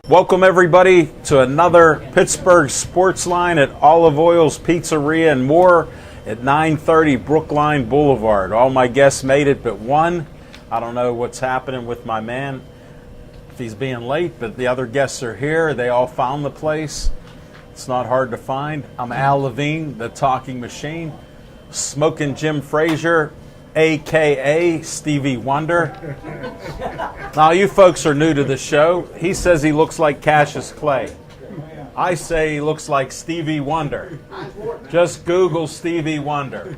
Welcome everybody to another Pittsburgh Sportsline at Olive Oil's Pizzeria and more at 930 Brookline Boulevard. All my guests made it but one. I don't know what's happening with my man, if he's being late, but the other guests are here. They all found the place. It's not hard to find. I'm Al Levine, the talking machine. Smoking Jim Frazier, a.k.a. Stevie Wonder. Now, you folks are new to the show. He says he looks like Cassius Clay. I say he looks like Stevie Wonder. Just Google Stevie Wonder.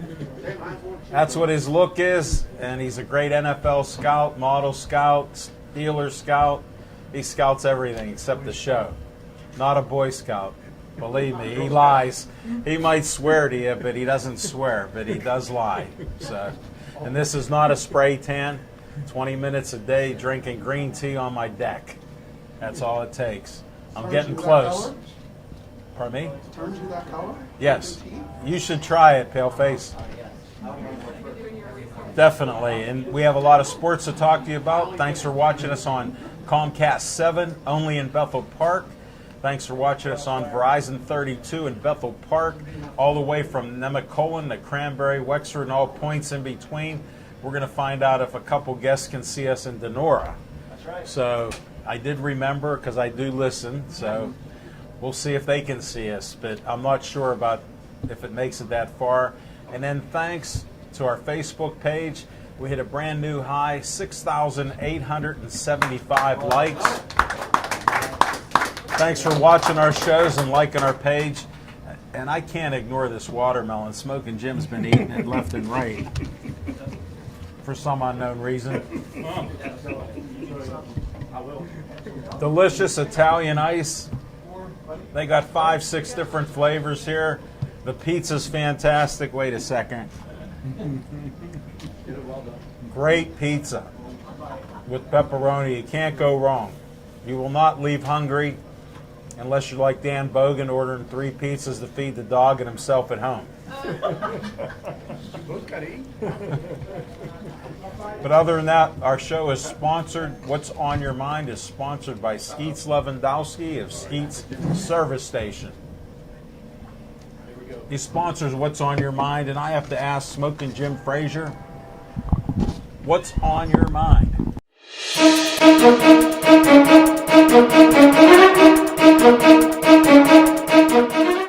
That's what his look is, and he's a great NFL scout, model scout, Steeler scout. He scouts everything except the show. Not a Boy Scout. Believe me, he lies. He might swear to you, but he doesn't swear, but he does lie. So, and this is not a spray tan. 20 minutes a day drinking green tea on my deck. That's all it takes. I'm getting close. Pardon me? Turns you that color? Yes. You should try it, Paleface. Definitely. And we have a lot of sports to talk to you about. Thanks for watching us on Comcast 7, only in Bethel Park. Thanks for watching us on Verizon 32 in Bethel Park, all the way from Nemacolin to Cranberry, Wexford, and all points in between. We're going to find out if a couple guests can see us in Denora. That's right. So I did remember because I do listen. So we'll see if they can see us, but I'm not sure about if it makes it that far. And then thanks to our Facebook page, we hit a brand new high, 6,875 likes. Thanks for watching our shows and liking our page. And I can't ignore this watermelon. Smoking Jim's been eating it left and right for some unknown reason. Delicious Italian ice. They got 5, 6 different flavors here. The pizza's fantastic. Wait a second. Great pizza with pepperoni. You can't go wrong. You will not leave hungry unless you're like Dan Bogan ordering 3 pizzas to feed the dog and himself at home. But other than that, our show is sponsored. What's on Your Mind is sponsored by Skeets Lewandowski of Skeets Service Station. He sponsors What's on Your Mind, and I have to ask Smoking Jim Frazier, what's on your mind?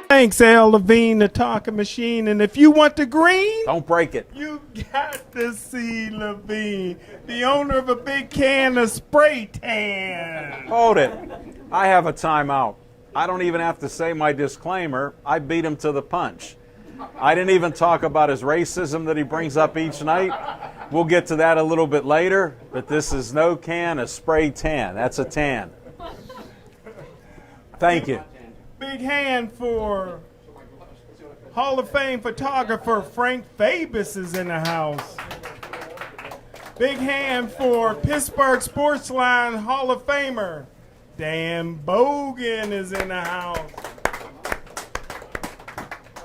Thanks, Al Levine, the talking machine. And if you want the green, Don't break it. you got to see Levine, the owner of a big can of spray tan. Hold it. I have a timeout. I don't even have to say my disclaimer. I beat him to the punch. I didn't even talk about his racism that he brings up each night. We'll get to that a little bit later, but this is no can of spray tan. That's a tan. Thank you. Big hand for Hall of Fame photographer Frank Fabus is in the house. Big hand for Pittsburgh Sportsline Hall of Famer Dan Bogan is in the house.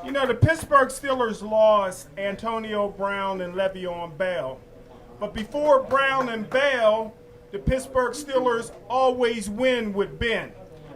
You know, the Pittsburgh Steelers lost Antonio Brown and Le'Veon Bell. But before Brown and Bell, the Pittsburgh Steelers always win with Ben.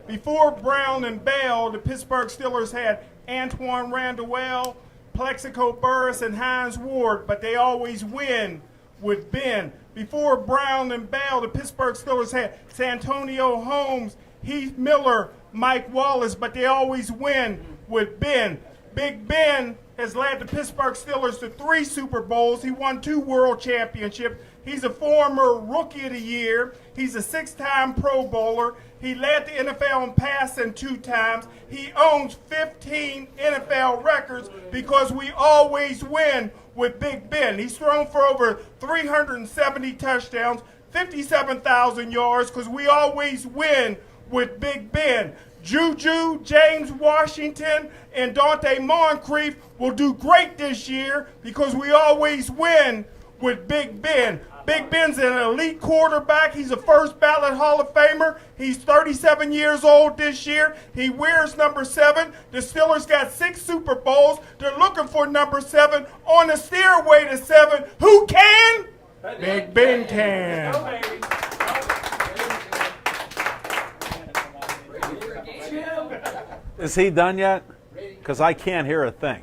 Before Brown and Bell, the Pittsburgh Steelers had Antoine Randall, Plexico Burress, and Hines Ward, but they always win with Ben. Before Brown and Bell, the Pittsburgh Steelers had Santonio Holmes, Heath Miller, Mike Wallace, but they always win with Ben. Big Ben has led the Pittsburgh Steelers to 3 Super Bowls. He won 2 World Championships. He's a former Rookie of the Year. He's a 6-time Pro Bowler. He led the NFL in passing 2 times. He owns 15 NFL records because we always win with Big Ben. He's thrown for over 370 touchdowns, 57,000 yards because we always win with Big Ben. Juju, James Washington, and Dante Moncrief will do great this year because we always win with Big Ben. Big Ben's an elite quarterback. He's a first ballot Hall of Famer. He's 37 years old this year. He wears number 7. The Steelers got 6 Super Bowls. They're looking for number 7 on the stairway to 7. Who can? Big Ben can. Is he done yet? Because I can't hear a thing.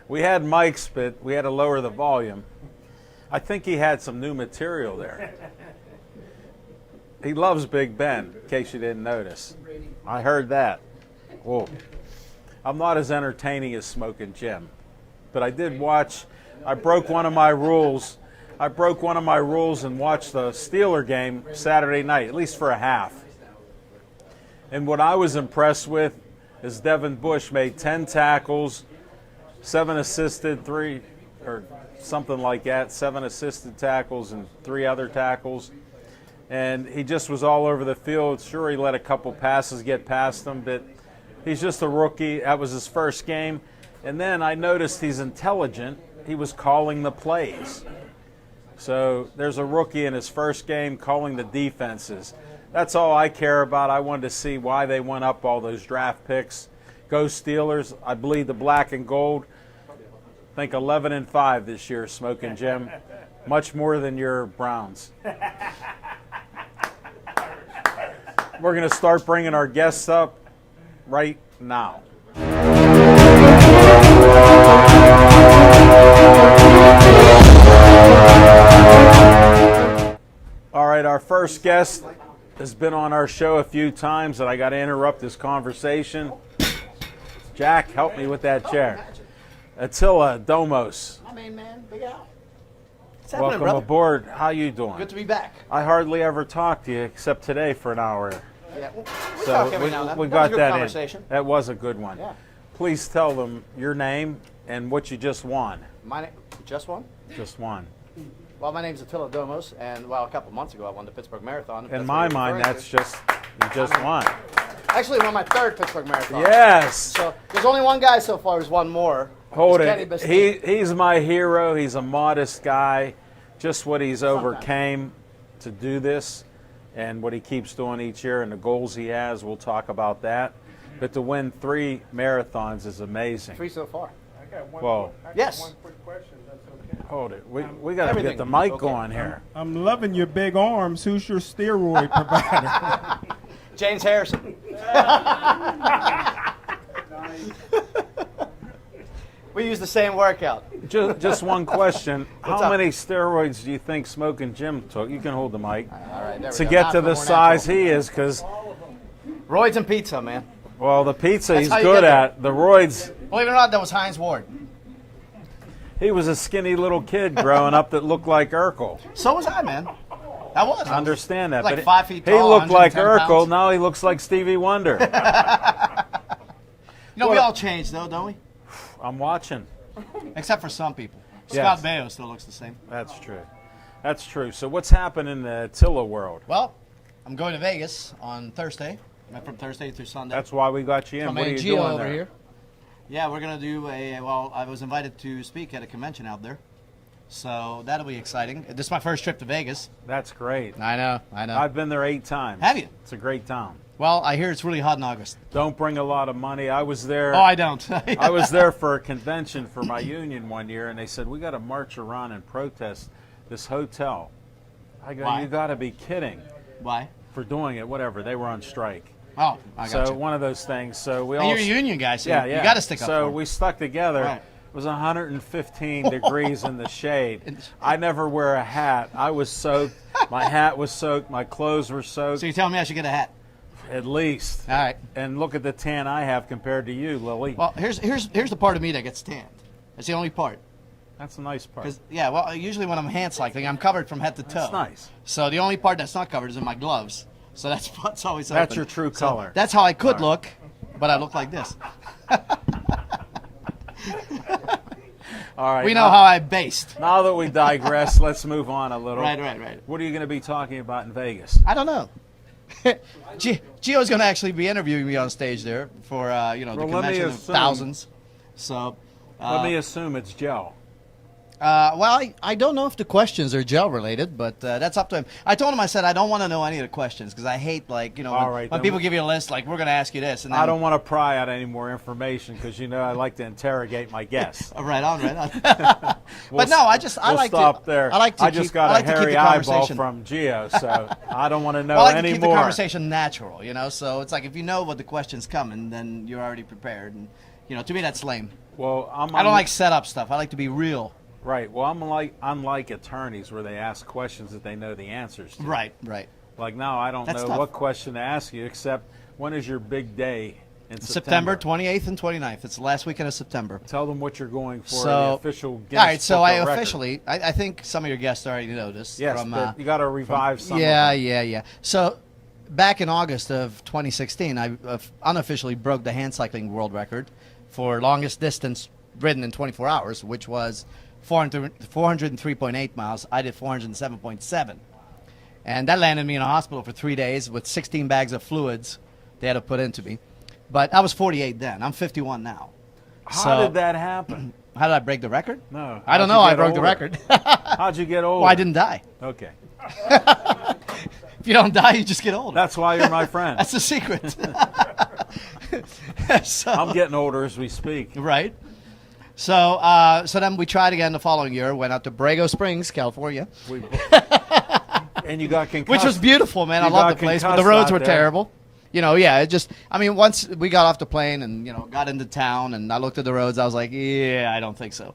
We had mics, but we had to lower the volume. I think he had some new material there. He loves Big Ben, in case you didn't notice. I heard that. Whoa. I'm not as entertaining as Smoking Jim, but I did watch. I broke one of my rules. I broke one of my rules and watched the Steeler game Saturday night, at least for a half. And what I was impressed with is Devin Bush made 10 tackles, 7 assisted, 3 or something like that, 7 assisted tackles and 3 other tackles. And he just was all over the field. Sure, he let a couple passes get past him, but he's just a rookie. That was his first game. And then I noticed he's intelligent. He was calling the plays. So there's a rookie in his first game calling the defenses. That's all I care about. I wanted to see why they went up all those draft picks. Go Steelers. I bleed the black and gold. I think 11-5 this year, Smoking Jim. Much more than your Browns. We're going to start bringing our guests up right now. All right, our first guest has been on our show a few times, and I got to interrupt this conversation. Jack, help me with that chair. Attila Domos. My main man, Big Al. Welcome aboard. How you doing? Good to be back. I hardly ever talk to you except today for an hour. Yeah, we So talk every now and then. we That was got a good that conversation. in. That was a good one. Yeah. Please tell them your name and what you just won. My name, just one? Just won. Well, my name's Attila Domos, and a couple months ago I won the Pittsburgh Marathon. In my mind, that's just you just won. Actually won my 3rd Pittsburgh Marathon. Yes. So there's only one guy so far who's won more. Hold It's Kenny it. Bastine. He's my hero. He's a modest guy. Just what he's overcame to do this and what he keeps doing each year and the goals he has, we'll talk about that. But to win 3 marathons is amazing. 3 so far. I got one. Well, I got yes. one quick question. That's okay. Hold it. We got to Everything get the will be mic okay. going here. I'm loving your big arms. Who's your steroid provider? James Harrison. We use the same workout. Just one question. What's How up? many steroids do you think Smoking Jim took? You can hold the mic. All right, there we To go. get Now to I feel the more size natural. he is, because, Roids and pizza, man. well, the pizza That's he's how you good get there. at. The roids, Believe it or not, that was Heinz Ward. he was a skinny little kid growing up that looked like Urkel. So was I, man. I was. I understand that. Like but 5 feet he tall, looked like 110 Urkel. pounds. Now he looks like Stevie Wonder. You know, we all change, though, don't we? I'm watching. Except for some people. Yes. Scott Baio still looks the same. That's true. That's true. So what's happening in the Attila world? Well, I'm going to Vegas on Thursday. From Thursday through Sunday. That's why we got you in. From What are you AGO doing over there? here. Yeah, we're going to do I was invited to speak at a convention out there. So that'll be exciting. This is my first trip to Vegas. That's great. I know. I've been there 8 times. Have you? It's a great town. Well, I hear it's really hot in August. Don't bring a lot of money. I was there. Oh, I don't. I was there for a convention for my union one year, and they said, we got to march around and protest this hotel. I go, Why? you got to be kidding. Why? For doing it, whatever. They were on strike. Oh, I got So you. one of those things. So we And all you're a union guy, so yeah, you yeah. got to stick up So for 'em. we stuck together. Right. It was 115 degrees in the shade. I never wear a hat. I was soaked. My hat was soaked. My clothes were soaked. So you're telling me I should get a hat? At least. All right. And look at the tan I have compared to you, Lily. Well, here's the part of me that gets tanned. That's the only part. That's a nice part. Cause well, usually when I'm hand cycling, I'm covered from head to toe. That's nice. So the only part that's not covered is in my gloves. So that's what's always That's open. your true So color. that's how I could look, but I look like this. All right. We know how I based. Now that we digress, let's move on a little. Right. What are you going to be talking about in Vegas? I don't know. Gio's going to actually be interviewing me on stage there for the Well, let me convention of assume- thousands. So Let me assume it's Joe. Well, I don't know if the questions are gel related, but that's up to him. I told him, I said, I don't want to know any of the questions because I hate, like, All when, right, when then people give you a list, like, we're going to ask you this. And then, I don't want to pry out any more information because I like to interrogate my guests. Right on, right on. We'll but no, I we'll like stop to. there. I like to I just keep, got I like a to keep hairy the eyeball conversation from Gio, so I don't want to know Well, I like any to keep more. the conversation natural, So it's like if you know what the question's coming, then you're already prepared. And to me, that's lame. Well, I don't like setup stuff. I like to be real. Right. Well, unlike attorneys where they ask questions that they know the answers to. Right. Like now, I don't That's know tough. what question to ask you except when is your big day in September 28th and 29th. It's the last weekend of September. Tell them what you're going for. So, the official Guinness all right. So Book I of Record. officially, I think some of your guests already know this. Yes, but you got to revive some. Yeah, of them. yeah. So back in August of 2016, I unofficially broke the hand cycling world record for longest distance ridden in 24 hours, which was 403.8 miles. I did 407.7. And that landed me in a hospital for 3 days with 16 bags of fluids they had to put into me. But I was 48 then. I'm 51 now. How did that happen? How did I break the record? No. I don't know. I broke the record. How'd you get older? Well, I didn't die. Okay. If you don't die, you just get older. That's why you're my friend. That's the secret. So, I'm getting older as we speak. right. So, so then we tried again the following year. Went out to Borrego Springs, California, And you got concussed. which was beautiful, man. I You loved got the place, but the concussed roads out were there. terrible. It just. I mean, once we got off the plane and got into town, and I looked at the roads, I was like, yeah, I don't think so.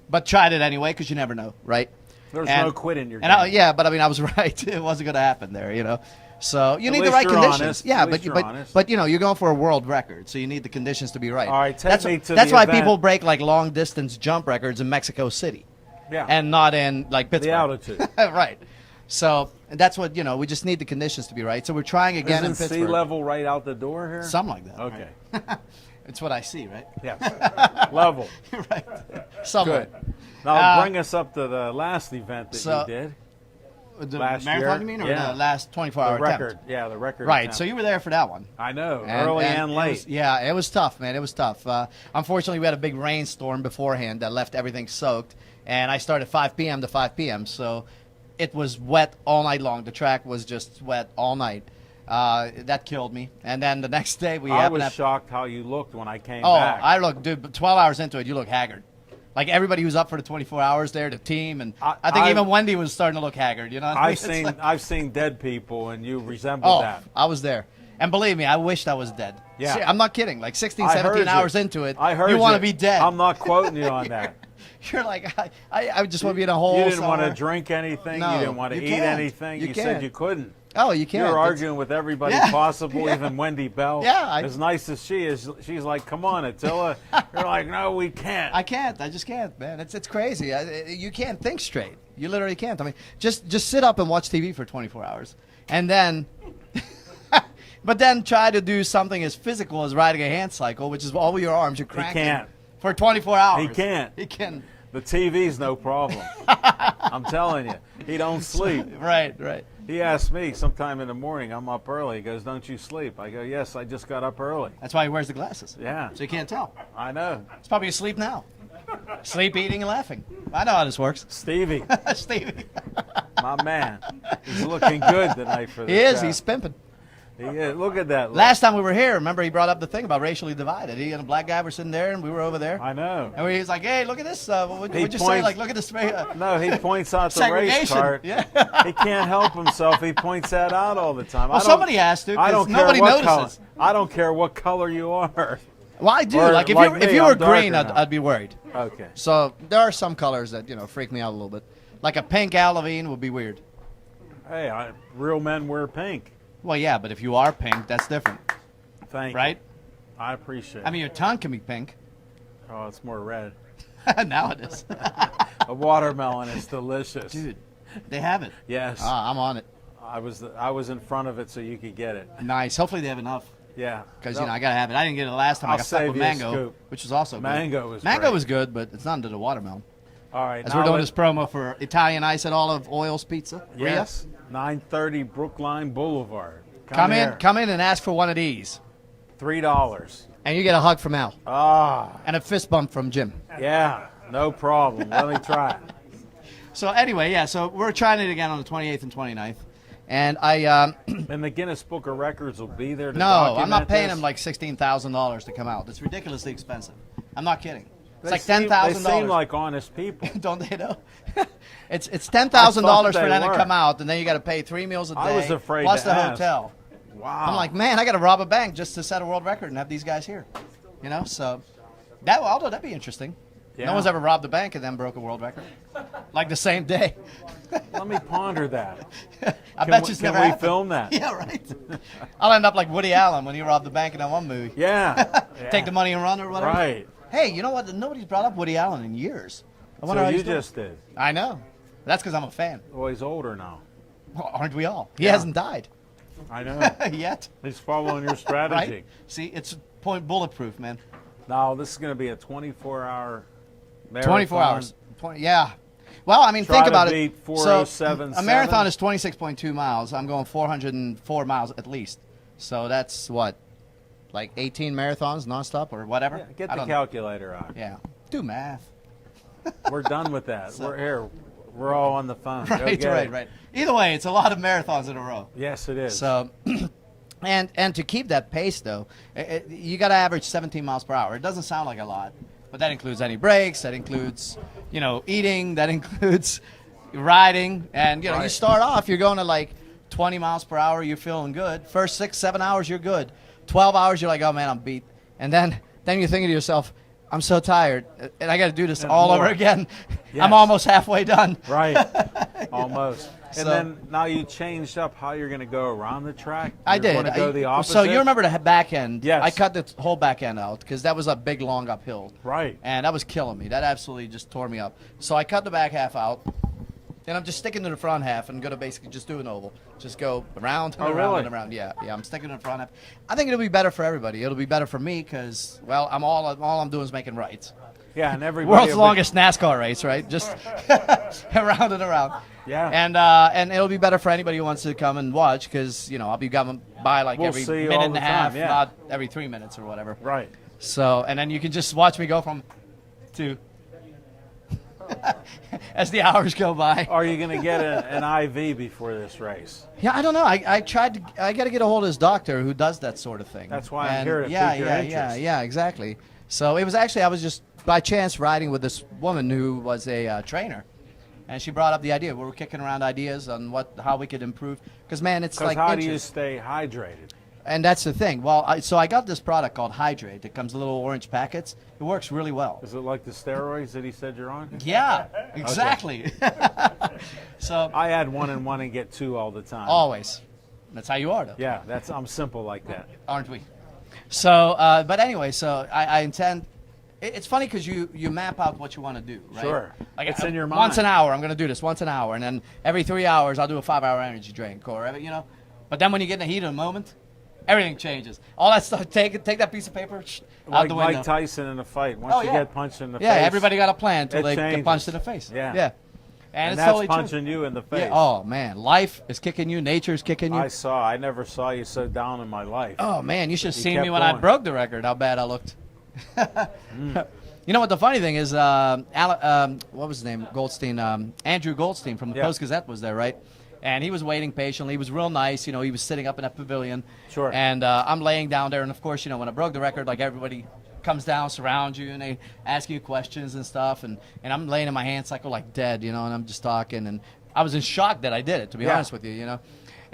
But tried it anyway because you never know, right? There's And- no quit in your And game. yeah, but I mean, I was right. It wasn't going to happen there. So you At need the least right you're conditions. honest. Yeah, At least you're honest. but you're going for a world record, so you need the conditions to be right. All right, take that's me to that's the why event. people break like long distance jump records in Mexico City, Yeah. and not in like Pittsburgh. the altitude. Right. So that's what we just need the conditions to be right. So we're trying again in Isn't Pittsburgh. sea level right out the door here? Something like that. Okay. Right? It's what I see, right? Yes. Level. Right. Somewhat. Good. Now bring us up to the last event that so- you did. The Last marathon, year? you mean, or Yeah. the last 24-hour The record. attempt? Yeah, the record. Right. attempt. So you were there for that one. I know. Early and it late. was- it was tough, man. It was tough. Unfortunately, we had a big rainstorm beforehand that left everything soaked, and I started 5 p.m. to 5 p.m., so it was wet all night long. The track was just wet all night. That killed me. And then the next day, we I happened was to have... shocked how you looked when I came Oh, back. I look, dude, but 12 hours into it, you look haggard. Like everybody who's up for the 24 hours there, the team, and I think even Wendy was starting to look haggard. What I mean? It's like- I've seen dead people, and you resemble Oh, that. I was there. And believe me, I wished I was dead. Yeah. I'm not kidding. Like 16, I 17 heard you. hours into it, I heard you want to you. be dead. I'm not quoting you on that. You're like, I just want to be in a hole You didn't want to somewhere. drink anything. No, you didn't want to you eat can't. anything. You You can't. said you couldn't. Oh, you can't. You were It's- arguing with everybody Yeah. possible, Yeah. even Wendy Bell. Yeah, as nice as she is, she's like, "Come on, Attila." You're like, "No, we can't." I can't. I just can't, man. It's crazy. You can't think straight. You literally can't. I mean, just sit up and watch TV for 24 hours, and then, but then try to do something as physical as riding a hand cycle, which is all your arms. You're cranking can't. for 24 hours. He can't. He can. The TV's no problem. I'm telling you, he don't sleep. Right. He asked me sometime in the morning. I'm up early. He goes, "Don't you sleep?" I go, "Yes, I just got up early." That's why he wears the glasses. Yeah, So you can't tell. I know. He's probably asleep now. Sleep, eating, and laughing. I know how this works. Stevie, Stevie. my man, he's looking good tonight for this. He is. show. He's pimping. He is. Look at that. Look. Last time we were here, remember he brought up the thing about racially divided. He and a black guy were sitting there, and we were over there. I know. And he's like, "Hey, look at this. What'd you say? points- Like, look at this." No, he points out the race Segregation. card. Yeah. He can't help himself. He points that out all the time. Well, I don't- somebody has to, 'cause I don't care nobody what notices. color. I don't care what color you are. Well, I do. Or Like, if like you me, if you were I'm darker green, now. I'd be worried. Okay. So there are some colors that freak me out a little bit. Like a pink Al Levine would be weird. Hey, real men wear pink. Well, yeah, but if you are pink, that's different, Thank right? you. I appreciate it. I mean, your tongue can be pink. Oh, it's more red. Now it is. A watermelon is delicious. Dude, they have it. Yes. I'm on it. I was in front of it so you could get it. Nice. Hopefully they have enough. Yeah. Because, I got to have it. I didn't get it last time. I I'll got stuck save with you a mango, scoop. which was also good. Mango was Mango great. was good, but it's not into the watermelon. All right. As now we're doing let- this promo for Italian Ice at Olive Oil's Pizza. Yes. 930 Brookline Boulevard. Come here. in and ask for one of these. $3. And you get a hug from Al. Ah, And a fist bump from Jim. yeah. No problem. Let me try it. So anyway, yeah. So we're trying it again on the 28th and 29th, and I. And the Guinness Book of Records will be there to No, document I'm not paying this? them like $16,000 to come out. It's ridiculously expensive. I'm not kidding. It's They like seem- $10,000. They seem like honest people. Don't they know? it's I $10,000 thought for they them to were. come out, and then you got to pay 3 meals a day. I was afraid plus to the ask. hotel. Wow. I'm like, man, I got to rob a bank just to set a world record and have these guys here. You know, so although that'd be interesting. Yeah. No one's ever robbed a bank and then broke a world record, like the same day. Let me ponder that. I Can bet we- you it's can never we happened. film that? Yeah, right. I'll end up like Woody Allen when he robbed the bank in that one movie. Yeah. Take the money and run or whatever. Right. Hey, you know what? Nobody's brought up Woody Allen in years. I wonder So how you he's doing. just did. I know. That's because I'm a fan. Well, he's older now. Well, aren't we all? He Yeah. hasn't died I know. yet. He's following your strategy. Right? See, it's point bulletproof, man. Now, this is going to be a 24-hour marathon. 24 hours. 20, yeah. Well, I mean, Try think to about beat it. 4:07.7. A marathon is 26.2 miles. I'm going 404 miles at least. So that's what, like 18 marathons nonstop or whatever? Yeah, get I the don't know. calculator out. Yeah. Do math. We're done with that. We're here. We're all on the phone. Go Right, get right, it. right. Either way, it's a lot of marathons in a row. Yes, it is. So, and to keep that pace though, you got to average 17 miles per hour. It doesn't sound like a lot, but that includes any breaks. That includes, eating. That includes riding. And you Right. start off, you're going to like 20 miles per hour. You're feeling good. First 6-7 hours, you're good. 12 hours, you're like, oh man, I'm beat. And then you're thinking to yourself, I'm so tired, and I got to do this And all more. over again. Yes. I'm almost halfway done. Right. Almost. And So- then now you changed up how you're going to go around the track. I You're did. going to go the opposite. So you remember the back end? Yes. I cut the whole back end out because that was a big, long uphill. Right. And that was killing me. That absolutely just tore me up. So I cut the back half out, and I'm just sticking to the front half and going to basically just do an oval. Just go around and Oh, around really? and around. Yeah, I'm sticking to the front half. I think it'll be better for everybody. It'll be better for me because, well, all I'm doing is making rights. Yeah, and everybody. World's will be- longest NASCAR race, right? Just around and around. Yeah. And it'll be better for anybody who wants to come and watch because I'll be coming by like We'll every see you minute all and the a half, time, yeah. not every 3 minutes or whatever. Right. So and then you can just watch me go from to as the hours go by. Are you going to get an IV before this race? Yeah, I don't know. I tried to. I got to get a hold of his doctor who does that sort of thing. That's why I'm And here to yeah, pique your yeah, interest. yeah, exactly. So it was actually I was just by chance riding with this woman who was a trainer, and she brought up the idea. We were kicking around ideas on how we could improve. Because man, it's Because like how do you inches. stay hydrated? And that's the thing. Well, so I got this product called Hydrate. It comes in little orange packets. It works really well. Is it like the steroids that he said you're on? Yeah, exactly. So I add 1 and 1 and get 2 all the time. always, that's how you are, though. Yeah, I'm simple like that. Aren't we? So, but anyway, so I intend. It's funny because you map out what you want to do, right? Sure. Like It's in your Once mind. an hour, I'm going to do this once an hour, and then every 3 hours, I'll do a 5-hour energy drink, or But then when you get in the heat of the moment, everything changes. All that stuff. Take that piece of paper out Like the window. Mike Tyson in a fight. Once Oh, you yeah. get punched in the face. Yeah, everybody got a plan until it they get changes. punched in the face. Yeah. Yeah. And it's that's totally true. punching you in the face. Yeah. Oh man, life is kicking you. Nature's kicking you. I never saw you so down in my life. Oh man, you should have You seen kept me when I going. broke the record. How bad I looked. You know what the funny thing is? What was his name? Goldstein. Andrew Goldstein from the Yeah. Post Gazette was there, right? And he was waiting patiently. He was real nice. He was sitting up in that pavilion. Sure. And I'm laying down there, and of course, when I broke the record, like everybody comes down, surrounds you, and they ask you questions and stuff. And I'm laying in my hand cycle like dead, and I'm just talking. And I was in shock that I did it, to be Yeah. honest with you,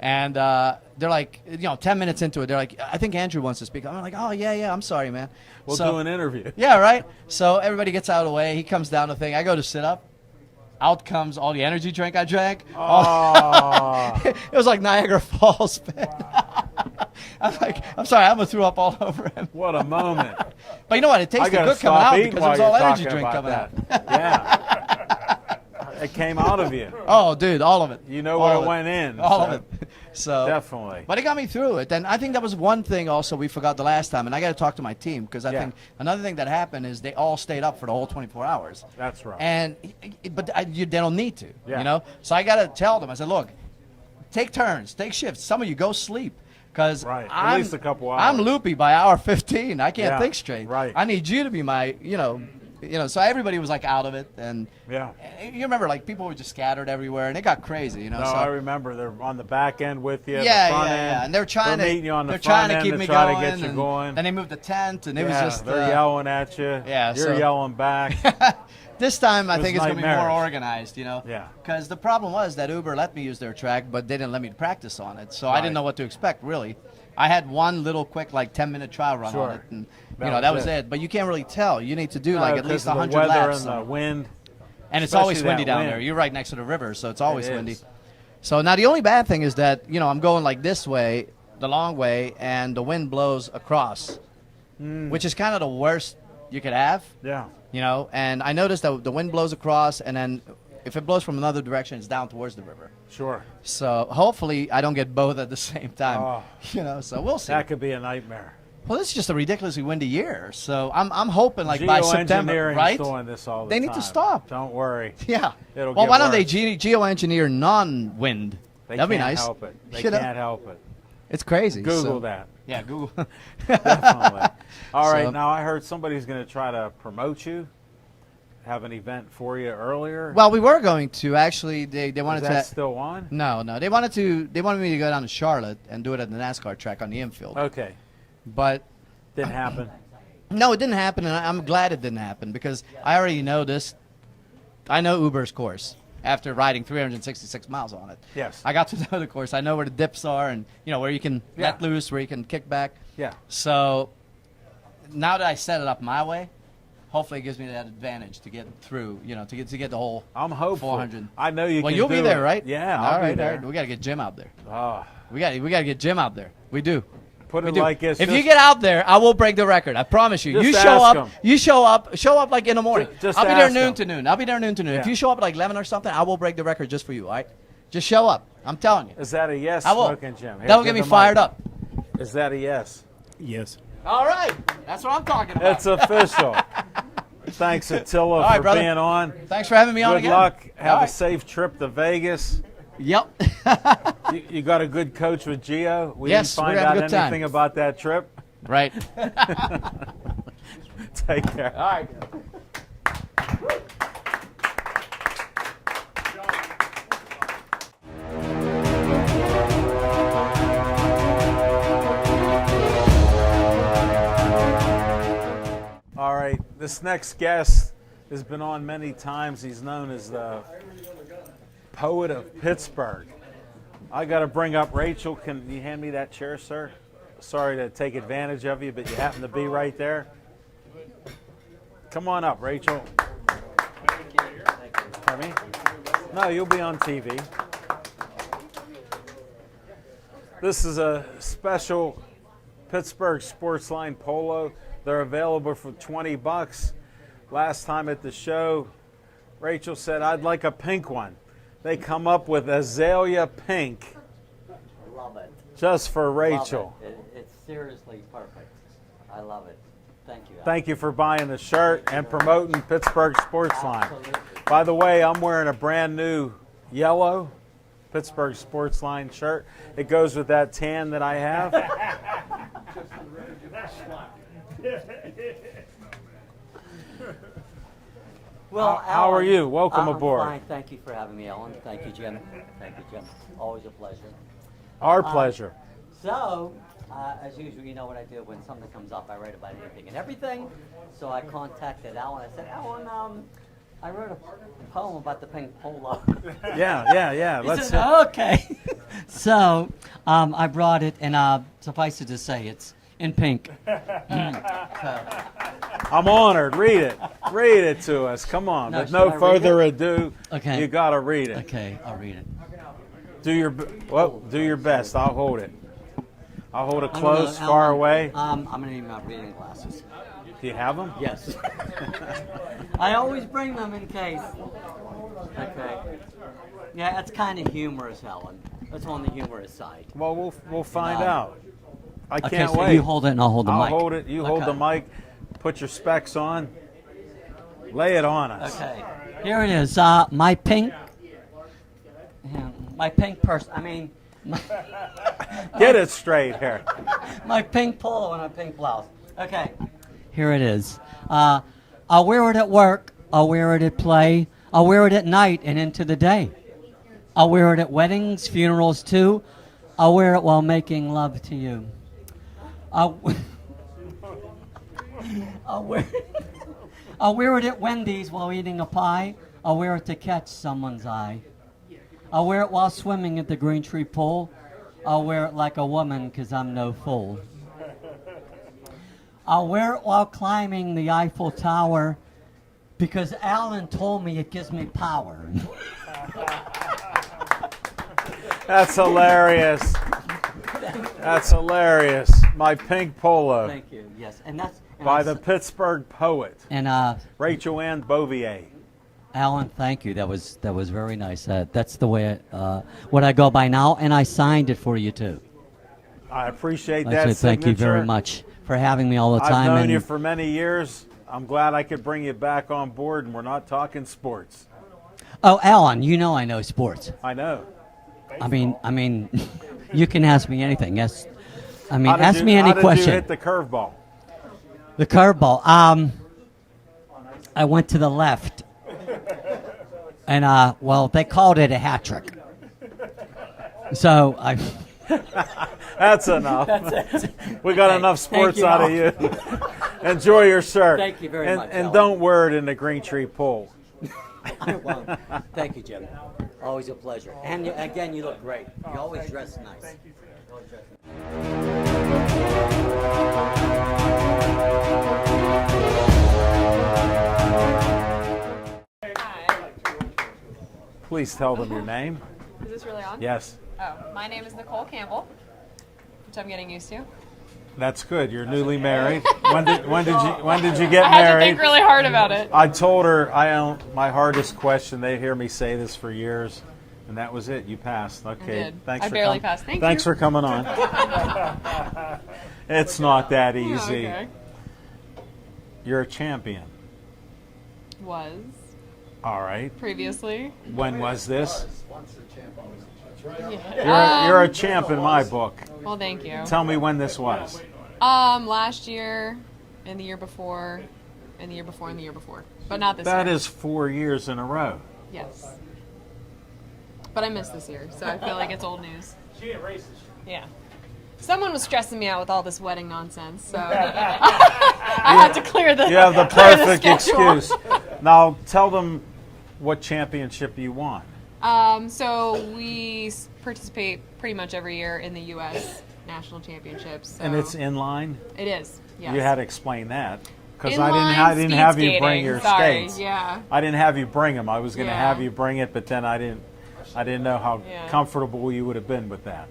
And they're like, 10 minutes into it, they're like, I think Andrew wants to speak. I'm like, oh, yeah, I'm sorry, man. We'll So- do an interview. Yeah, right? So everybody gets out of the way. He comes down the thing. I go to sit up. Out comes all the energy drink I drank. Oh. It was like Niagara Falls, man. I'm sorry, I'm going to throw up all over him. What a moment. But you know what? It I tasted gotta good coming stop out eating because it while was you're all energy talking drink about coming that. out. Yeah. It came out of you. Oh, dude, all of it. You know All where of it went in. All so of it. So Definitely. But it got me through it. And I think that was one thing also we forgot the last time. And I got to talk to my team because I Yeah. think another thing that happened is they all stayed up for the whole 24 hours. That's right. And they don't need to, Yeah. So I got to tell them. I said, look, take turns, take shifts. Some of you go sleep because Right. At least a couple hours. I'm loopy by hour 15. I can't Yeah. think straight. Right. I need you to be my, so everybody was like out of it, and Yeah. you remember like people were just scattered everywhere, and it got crazy, No, So I remember they're on the back end with you. yeah, the front end. yeah, and they're trying meeting you on the they're front trying to end keep to me try going, to get you and going. then they moved the tent, and it was Yeah, just they're yelling at you. Yeah, You're so- yelling back. This time, I was think it's going to be more nightmarish. organized, Yeah. Because the problem was that Uber let me use their track, but they didn't let me practice on it. So I Right. didn't know what to expect, really. I had one little quick, like, 10-minute trial run Sure. on it, and That was was it. But you can't really tell. You need to do, No, like, at 'cause least of 100 the weather laps. and the wind. And it's always especially windy that down wind. there. You're right next to the river, so it's always It windy. is. So now the only bad thing is that, I'm going like this way, the long way, and the wind blows across, which is kind of the worst you could have. Yeah. And I noticed that the wind blows across, and then if it blows from another direction, it's down towards the river. Sure. So hopefully I don't get both at the same time. Oh. So we'll see. That could be a nightmare. Well, it's just a ridiculously windy year, so I'm hoping like by September, Geoengineering's right? doing this all the They time. need to stop. Don't worry. Yeah. It'll well, get why don't they worse. geoengineer non-wind? They That'd be can't nice. help it. They You know? can't help it. It's crazy. Google so- that. Yeah, Google. Definitely. All right. So- Now I heard somebody's going to try to promote you. Have an event for you earlier. Well, we were going to actually. They wanted Is that to. still on? No, they wanted me to go down to Charlotte and do it at the NASCAR track on the infield. Okay. But Didn't happen. no, it didn't happen, and I'm glad it didn't happen because I already know this. I know Uber's course after riding 366 miles on it. Yes. I got to know the course. I know where the dips are and where you can Yeah. let loose, where you can kick back. Yeah. So now that I set it up my way, hopefully it gives me that advantage to get through, to get the whole I'm hopeful. 400. I know you Well, can you'll do be there, it. right? Yeah, All I'll right, be there. all right. We got to get Jim out there. Oh, We got to get Jim out there. We do. put We it do. like this. If just- you get out there, I will break the record. I promise you. Just You show ask up. 'em. You show up like in the morning. Just I'll be there ask noon 'em. to noon. I'll be there noon to noon. If Yeah. you show up at like 11 or something, I will break the record just for you. All right. Just show up. I'm telling you. Is that a yes, I will. Smoking Jim? Here, That'll give get me the mic. fired up. Is that a yes? Yes. All right. That's what I'm talking about. It's official. Thanks, Attila, right, for brother. being on. Thanks for having me on Good again. luck. Have All a right. safe trip to Vegas. Yep. You got a good coach with Gio. We Yes, didn't we're find having out a good time. anything about that trip. Right. Take care. All right. All right. This next guest has been on many times. He's known as the poet of Pittsburgh. I got to bring up Rachel. Can you hand me that chair, sir? Sorry to take advantage of you, but you happen to be right there. Come on up, Rachel. Pardon me? No, you'll be on TV. This is a special Pittsburgh Sportsline polo. They're available for $20. Last time at the show, Rachel said, I'd like a pink one. They come up with azalea pink Love it. just for Love Rachel. it. It's seriously perfect. I love it. Thank you. Thank you for buying the shirt and promoting Pittsburgh Sportsline. Absolutely. By the way, I'm wearing a brand new yellow Pittsburgh Sportsline shirt. It goes with that tan that I have. Well, How are Alan, you? Welcome I'm aboard. Fine. Thank you for having me, Ellen. Thank you, Jim. Thank you, Jim. Always a pleasure. Our pleasure. So, as usual, you know what I do when something comes up. I write about anything and everything. So I contacted Alan. I said, Alan, I wrote a poem about the pink polo. Yeah. He Let's said, okay. So I brought it, and suffice it to say, it's in pink. I'm honored. Read it. Read it to us. Come on. No, With should no I read further it? ado, Okay. you got to read it. Okay, I'll read it. Do your best. I'll hold it. I'll hold it I don't close, know, far Alan, away. I'm going to need my reading glasses. Do you have them? Yes. I always bring them in case. Okay. Yeah, it's kind of humorous, Helen. It's on the humorous side. Well, we'll find Um, out. I Okay, can't so wait. you hold it and I'll hold the I'll mic. hold it. You hold the Okay. mic. Put your specs on. Lay it on us. Okay. Here it is. My pink purse. I mean, Get it straight here. my pink polo and a pink blouse. Okay. Here it is. I'll wear it at work. I'll wear it at play. I'll wear it at night and into the day. I'll wear it at weddings, funerals too. I'll wear it while making love to you. I'll wear it at Wendy's while eating a pie. I'll wear it to catch someone's eye. I'll wear it while swimming at the Green Tree Pool. I'll wear it like a woman 'cause I'm no fool. I'll wear it while climbing the Eiffel Tower because Alan told me it gives me power. That's hilarious. That's hilarious. My pink polo Thank you. Yes, and that's by the Pittsburgh poet, and Rachel Ann Bouvier. Alan, thank you. That was very nice. That's the way what I go by now, and I signed it for you too. I appreciate I that said thank you very signature. much for having me all the I've time. known and you for many years. I'm glad I could bring you back on board, and we're not talking sports. oh, Alan, you know I know sports. I know. I mean, you can ask me anything. Yes, I mean, How did ask you- me any how did question. you hit the curveball? The curveball. I went to the left, and well, they called it a hat trick. So I. That's enough. We got Okay, enough sports thank you out of you. Enjoy your shirt. Thank you very much, And Alan. don't wear it in the Green Tree Pool. I won't. Thank you, Jim. Always a pleasure. And again, you look great. You always dress nice. Thank you, sir. Please tell them your name. Is this really on? Yes. Oh, my name is Nicole Campbell, which I'm getting used to. That's good. You're newly married. When did you get I had to married? think really hard about it. I told her my hardest question. They hear me say this for years, and that was it. You passed. Okay. did. Thanks I for barely passed. Thank Thanks you. for coming on. It's not that Oh, easy. okay. You're a champion. Was All right. previously. When was this? Yeah. You're a champ in my book. Well, thank you. Tell me when this was. Last year, and the year before, and the year before, and the year before, but not this That year. is 4 years in a row. Yes. But I missed this year, so I feel like it's old news. She ain't racist. Yeah. Someone was stressing me out with all this wedding nonsense, so I had to clear the. You have the clear the perfect schedule. excuse. Now tell them what championship you won. So we participate pretty much every year in the U.S. National Championships. So And it's inline? it is. Yes. You had to explain that. Because Inline I didn't speed have you bring skating. your Sorry, skates. yeah. I didn't have you bring them. I was going to Yeah. have you bring it, but then I didn't know how Yeah. comfortable you would have been with that.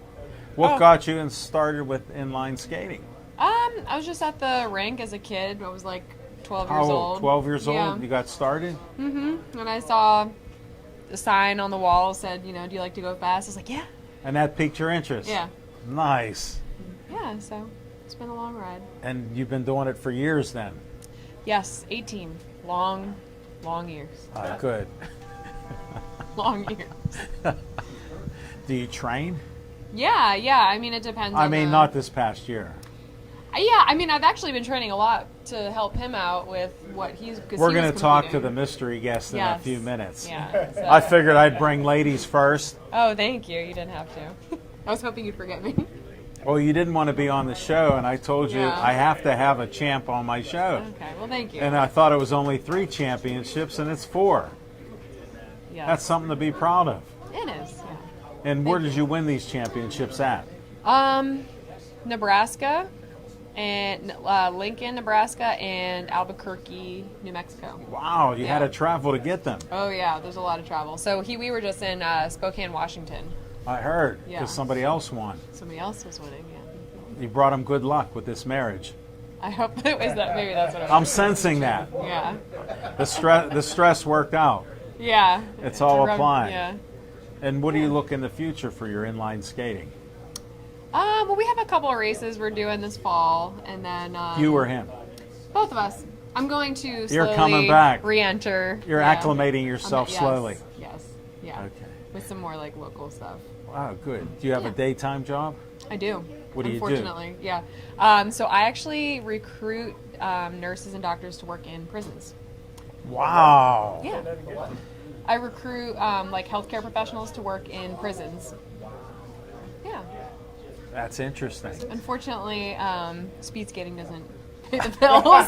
What Oh. got you started with inline skating? I was just at the rink as a kid. I was like 12 How years old? old. 12 years Yeah. old? You got started? And I saw the sign on the wall said, do you like to go fast? I was like, yeah. And that piqued your interest? Yeah. Nice. Yeah, so it's been a long ride. And you've been doing it for years then? Yes, 18. Long years. Good. Long years. Do you train? Yeah. I mean, it depends I on mean, the- not this past year. Yeah, I mean, I've actually been training a lot to help him out with what he's. We're going to talk to the mystery guest in a Yes. few minutes. Yeah. so- I figured I'd bring ladies first. Oh, thank you. You didn't have to. I was hoping you'd forget me. Well, you didn't want to be on the show, and I told you Yeah. I have to have a champ on my show. Okay. Well, thank you. And I thought it was only 3 championships, and it's 4. Yeah. That's something to be proud of. It is. Yeah. And where did you win these championships at? Nebraska, and Lincoln, Nebraska, and Albuquerque, New Mexico. Wow, you had Yeah. to travel to get them. Oh yeah, there's a lot of travel. So we were just in Spokane, Washington. I heard, because Yeah. somebody else won. Somebody else was winning. Yeah. You brought them good luck with this marriage. I hope it was that. Maybe that's what it I'm was. sensing that. Yeah. The stress worked out. Yeah. It's all applying. Yeah. And what do you look in the future for your inline skating? Well, we have a couple of races we're doing this fall, and then You or him? both of us. I'm going to slowly You're coming back. re-enter. You're yeah. acclimating yourself Yes, slowly. Yes. Yeah. Okay. With some more like local stuff. Wow, good. Do you have a Yeah. daytime job? I do. What do you do? Unfortunately, yeah. So I actually recruit nurses and doctors to work in prisons. Wow. Yeah. I recruit like healthcare professionals to work in prisons. Yeah. That's interesting. Unfortunately, speed skating doesn't pay the bills.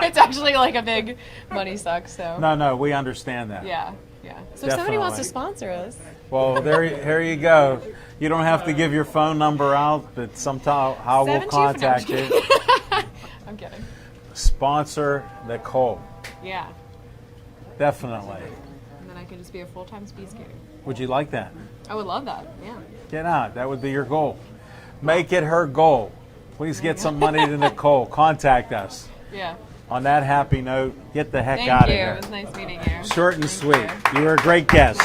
It's actually like a big money suck. So. No, we understand that. Yeah. Yeah. So if somebody wants to Definitely. sponsor us. Well, here you go. You don't have to give your phone number out, but sometime how we'll 725 contact no, I'm you. kidding. I'm kidding. Sponsor Nicole. Yeah. Definitely. And then I can just be a full-time speed skater. Would you like that? I would love that. Yeah. Get out. That would be your goal. Make it her goal. Please get some money to Nicole. Contact us. Yeah. On that happy note, get the heck Thank out you. of here. It was nice meeting you. Short and Thank sweet. you. You were a great guest.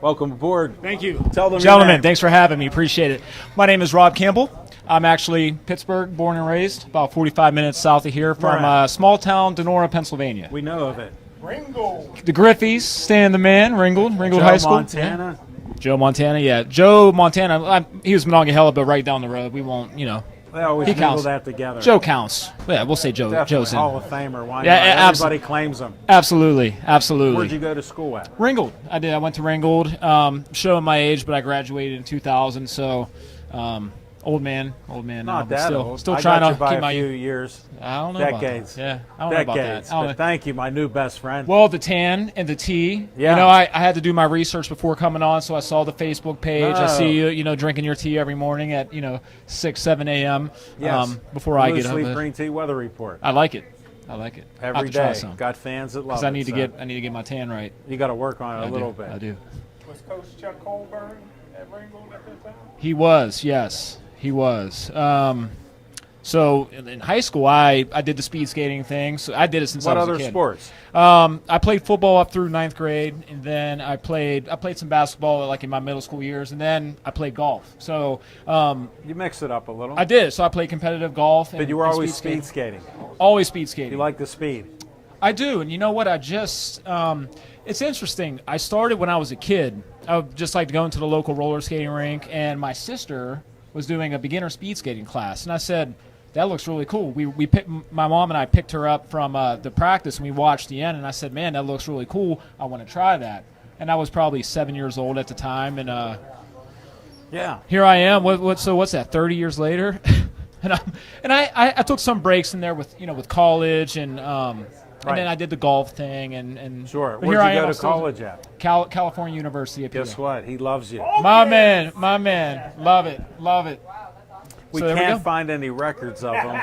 Welcome aboard. Thank you. Tell them your Gentlemen, name. thanks for having me. Appreciate it. My name is Rob Campbell. I'm actually Pittsburgh, born and raised, about 45 minutes south of here from Right. small town, Denora, Pennsylvania. We know of it. Ringo. The Griffies, Stan the Man, Ringgold Joe High School. Montana. Yeah. Joe Montana, yeah. Joe Montana, he was Monongahela, but right down the road. We won't, They always He mingle counts. that together. Joe counts. Yeah, we'll say Joe. Definitely Joe's in. Hall of Famer. Why Yeah, not? yeah, Everybody claims him. Absolutely, absolutely. Where'd you go to school at? Ringgold. I did. I went to Ringgold. Showing my age, but I graduated in 2000. So, old man now. Not but that still, old. Still I trying got you to by keep a my. few years. I don't know. Decades. About that. Yeah, I don't know about Decades. that. I don't But know. thank you, my new best friend. Well, the tan and the tea. Yeah. I had to do my research before coming on, so I saw the Facebook page. I Oh. see you, drinking your tea every morning at 6, 7 a.m. Yes. Before I Blue get Sleep up. Green Tea Weather Report. I like it. I'll have Every to try day. some. Got fans that love Because it. I need to so get my tan right. You got to work on it a little bit. I do. Was Coach Chuck Colburn at Ringo at that time? He was, yes, he was. So in high school, I did the speed skating thing. So I did it since What I was other a kid. sports? I played football up through 9th grade, and then I played some basketball like in my middle school years, and then I played golf. So You mix it up a little. I did. So I played competitive golf. but you were always speed skating. Always speed skating. You like the speed. I do, and you know what? I just it's interesting. I started when I was a kid. I would just like to go into the local roller skating rink, and my sister was doing a beginner speed skating class, and I said, "That looks really cool." We picked, my mom and I picked her up from the practice, and we watched the end, and I said, "Man, that looks really cool. I want to try that." And I was probably 7 years old at the time, and Yeah. here I am. What's that? 30 years later, and I took some breaks in there with with college and. Right. And then I did the golf thing, and Sure. but Where'd here I you am, go I'm to still- college at? California University. Up Guess here. what? He loves you. My man, love it. We So there we can't go. find any records of him.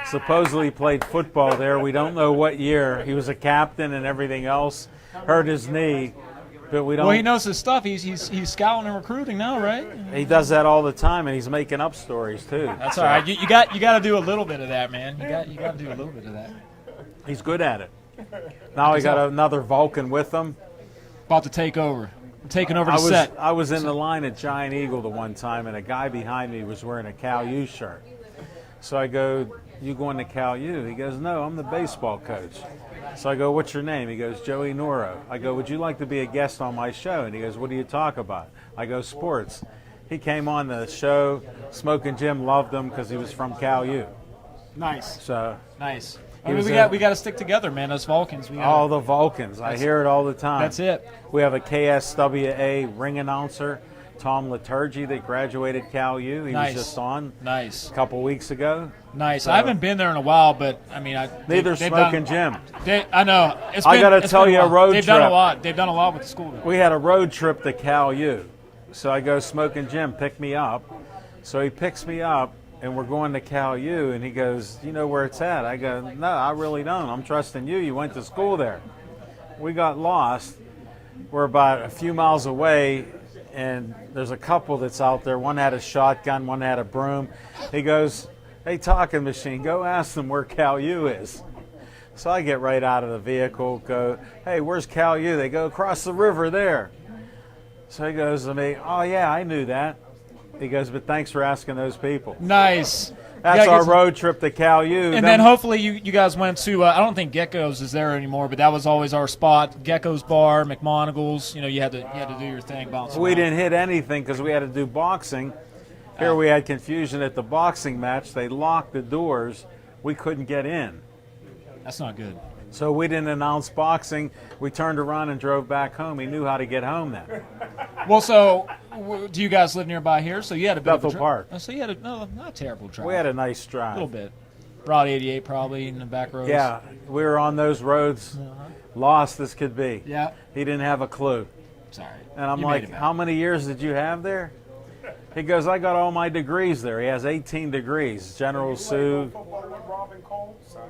Supposedly he played football there. We don't know what year. He was a captain and everything else. Hurt his knee, but we don't. Well, he knows his stuff. He's scouting and recruiting now, right? He does that all the time, and he's making up stories too. That's all right. You got to do a little bit of that, man. You got to do a little bit of that. He's good at it. Now he got another Vulcan with him. About to take over. I'm taking over the I was set. I was in the line at Giant Eagle the one time, and a guy behind me was wearing a Cal U shirt. So I go, "You going to Cal U?" He goes, "No, I'm the baseball coach." So I go, "What's your name?" He goes, "Joey Noro." I go, "Would you like to be a guest on my show?" And he goes, "What do you talk about?" I go, "Sports." He came on the show. Smoking Jim loved him because he was from Cal U. Nice. So Nice. He I mean, was we got to stick together, man. Us Vulcans. We all gotta, the Vulcans. I hear it all the time. that's it. We have a KSWA ring announcer, Tom Liturgy, that graduated Cal U. He Nice. was just on Nice. a couple weeks ago. Nice. So- I haven't been there in a while, but I mean, Neither they've Smoking done, Jim. I know. I gotta tell you, a road They've done a trip. lot. They've done a lot with the school. We had a road trip to Cal U. So I go, Smoking Jim, pick me up. So he picks me up, and we're going to Cal U, and he goes, "You know where it's at?" I go, "No, I really don't. I'm trusting you. You went to school there." We got lost. We're about a few miles away, and there's a couple that's out there. One had a shotgun, one had a broom. He goes, "Hey, talking machine, go ask them where Cal U is." So I get right out of the vehicle, go, "Hey, where's Cal U?" They go, "Across the river there." So he goes to me, "Oh, yeah, I knew that." He goes, "But thanks for asking those people." Nice. That's Yeah, our road trip to Cal U. And then hopefully you guys went to, I don't think Gecko's is there anymore, but that was always our spot. Gecko's Bar, McMonagle's, you had to do your thing. Bounce we around. didn't hit anything because we had to do boxing. Here we had confusion at the boxing match. They locked the doors. We couldn't get in. That's not good. So we didn't announce boxing. We turned around and drove back home. He knew how to get home then. Well, so do you guys live nearby here? So you had a bit of a Bethel Park. Oh, so you had not a terrible drive. We had a nice drive. A little bit. Route 88 probably in the back roads. Yeah, we were on those roads, lost as could be. Yeah. He didn't have a clue. Sorry. And I'm You made like, it back. how many years did you have there? He goes, I got all my degrees there. He has 18 degrees. General Sue. Robin Cole, so.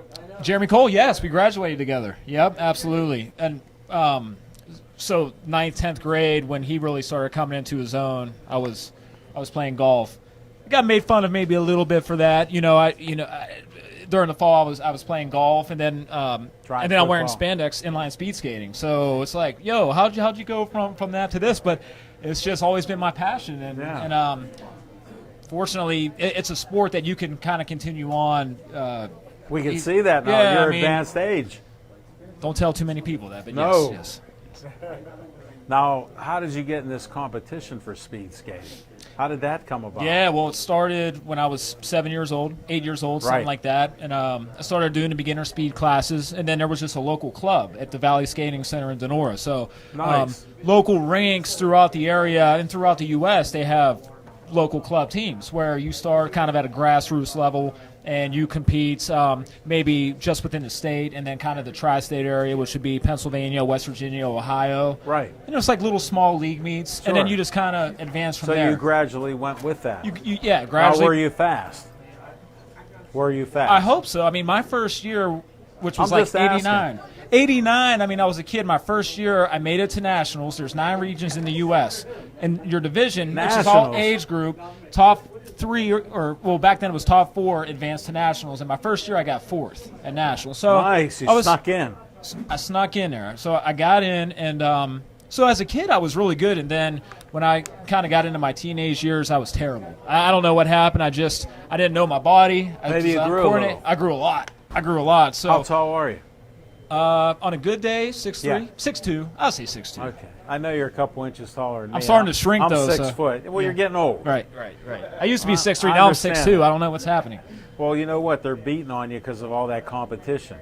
Jeremy Cole, yes, we graduated together. Yep, absolutely. And so 9th, 10th grade, when he really started coming into his own, I was playing golf. I got made fun of maybe a little bit for that. During the fall, I was playing golf, and then I'm wearing spandex inline speed skating. So it's like, yo, how'd you go from that to this? But it's just always been my passion, and fortunately, it's a sport that you can kind of continue on. We can see that now at your advanced age. Don't tell too many people that, but No. yes. Now, how did you get in this competition for speed skating? How did that come about? Yeah, well, it started when I was 8 years old, something like that. And I started doing the beginner speed classes. And then there was just a local club at the Valley Skating Center in Donora. So Nice. Local rinks throughout the area and throughout the U.S., they have local club teams where you start kind of at a grassroots level and you compete maybe just within the state and then kind of the tri-state area, which would be Pennsylvania, West Virginia, Ohio. Right. And it's like little small league meets, and then Sure. you just kind of advance from So there. you gradually went with that. Yeah, Now, gradually. were you fast? Were you fast? I hope so. I mean, my first year, which was I'm like just asking. 89. 89, I mean, I was a kid. My first year, I made it to nationals. There's 9 regions in the U.S. And your division, which is all Nationals. age group, top 3, or back then it was top 4 advanced to nationals. And my first year, I got 4th at nationals. So Nice. You I was, snuck in. I snuck in there. So I got in, and so as a kid, I was really good. And then when I kind of got into my teenage years, I was terrible. I don't know what happened. I didn't know my body. Maybe you grew a little. I grew a lot. So How tall are you? on a good day, 6'3", Yeah. 6'2". I'll say 6'2". Okay. I know you're a couple inches taller than me. I'm starting to shrink, I'm though, 6 so- foot. Well, you're getting old. Right. I used to be 6'3", I now I'm understand 6'2". that. I don't know what's happening. Well, you know what? They're beating on you because of all that competition.